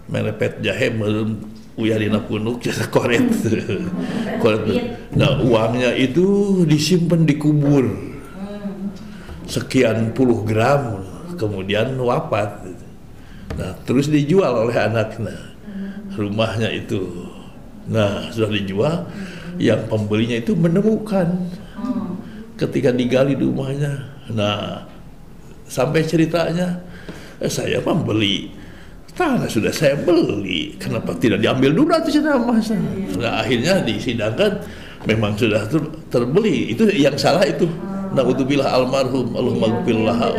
melepet jahe melum uyarina punuk jasa koret. Nah uangnya itu disimpan di kubur sekian puluh gram, kemudian wafat. Nah, terus dijual oleh anaknya rumahnya itu. Nah, sudah dijual, yang pembelinya itu menemukan ketika digali di rumahnya. Nah, sampai ceritanya, saya membeli tanah, sudah saya beli, kenapa tidak diambil dulu atau nama saya? Nah, akhirnya disidangkan memang sudah terbeli. Itu yang salah itu. Na'udzubillah almarhum, Allahumma gfirlah,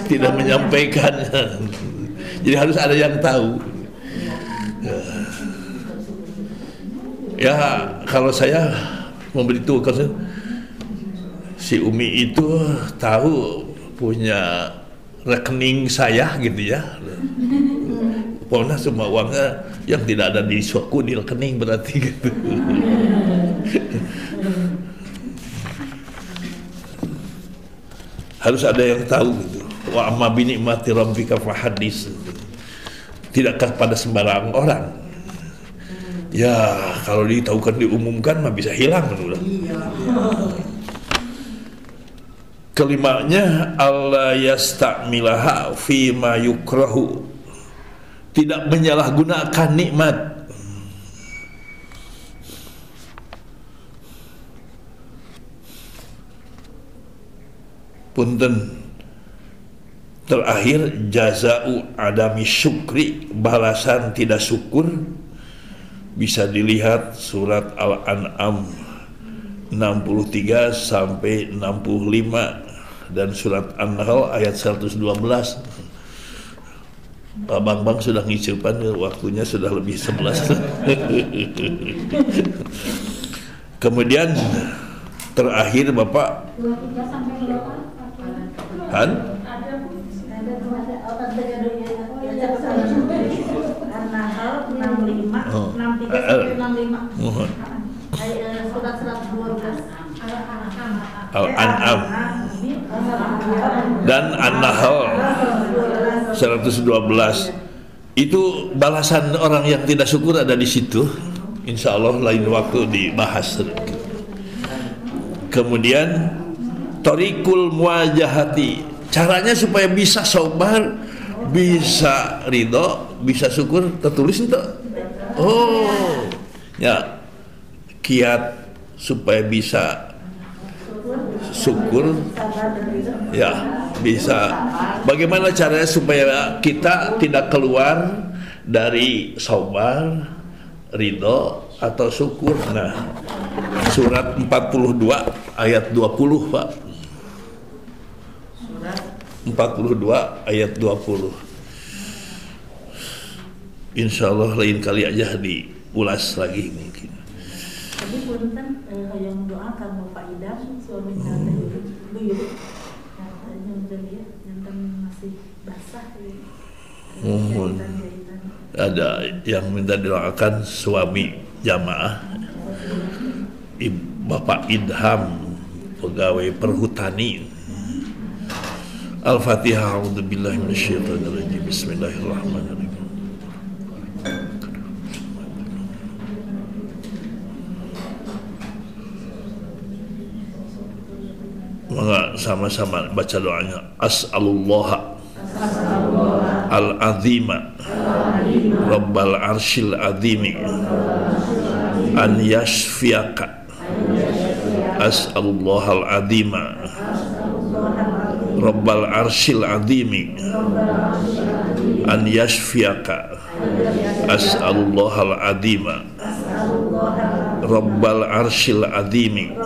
tidak menyampaikannya. Jadi harus ada yang tahu. Ya kalau saya memberitahukan si Umi itu tahu punya rekening saya gitu ya. Pokoknya semua uangnya yang tidak ada di suku di rekening berarti gitu. Harus ada yang tahu gitu. Wa amma bi ni'mati rabbika fahadis. Tidakkah pada sembarang orang. Ya kalau ditahukan diumumkan mah bisa hilang menurut. Kelimanya alla yasta'milaha fi ma yukrahu. Tidak menyalahgunakan nikmat. Punten, terakhir jaza'u adami syukri, balasan tidak syukur, bisa dilihat surat Al-An'am 63 sampai 65 dan surat An-Nahl ayat 112. Pak Bang sudah ngicipan, waktunya sudah lebih 11. Kemudian terakhir Bapak Han? An-Nahl 65, 63 sampai 65. Surat 112. Al-An'am dan An-Nahl 112. Itu balasan orang yang tidak syukur ada di situ. Insya Allah lain waktu dibahas. Kemudian Thoriqul muwajahati, caranya supaya bisa sabar, bisa ridho, bisa syukur, tertulis itu. Oh, ya, kiat supaya bisa syukur, ya bisa. Bagaimana caranya supaya kita tidak keluar dari sabar, ridho atau syukur? Nah, surat 42 ayat 20, Pak. Surat 42 ayat 20. Insya Allah lain kali aja diulas lagi mungkin. Tadi punten yang doakan Bapak Idam suami tante buyut katanya dia yang masih basah ada yang minta didoakan suami jamaah Bapak Idham pegawai perhutani. Al-Fatihah. A'udzubillahi minasyaitonirrajim. Bismillahirrahmanirrahim. Maka sama-sama baca doanya. As'alullah al-azima Rabbal arshil azimi an yashfiyaka. As'alullah al-azima Rabbal arshil azimi an yashfiyaka. As'alullah al-azima Rabbal arshil azimi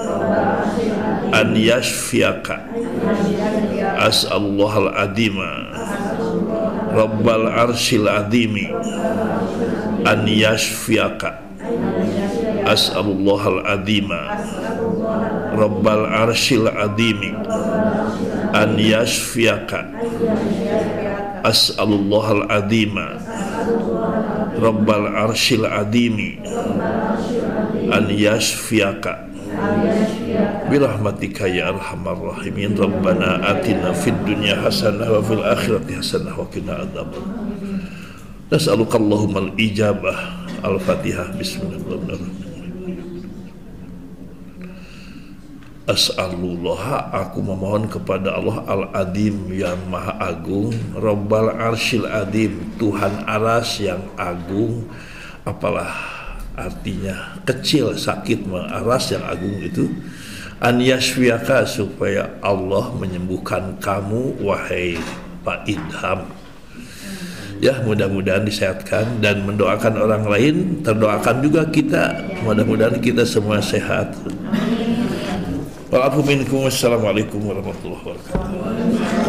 an yashfiyaka. As'alullah al-azima Rabbal arshil azimi an yashfiyaka. As'alullah al-azima Rabbal arshil azimi an yashfiyaka. As'alullah al-azima Rabbal arshil azimi an yashfiyaka. Birahmatika ya arhamar rahimin. Rabbana atina fid dunya hasanah wa fil akhirati hasanah wa qina adzabannar. Nas'aluka Allahumma al-ijabah. Al-Fatihah. Bismillahirrahmanirrahim. As'alullah, aku memohon kepada Allah al-Adim yang maha agung, Rabbal arshil adim, Tuhan aras yang agung. Apalah artinya? Kecil, sakit, aras yang agung itu. An yashfiyaka, supaya Allah menyembuhkan kamu wahai Pak Idham. Ya, mudah-mudahan disehatkan dan mendoakan orang lain, terdoakan juga kita. Mudah-mudahan kita semua sehat. Wa'afu minkum. Wassalamualaikum warahmatullahi wabarakatuh.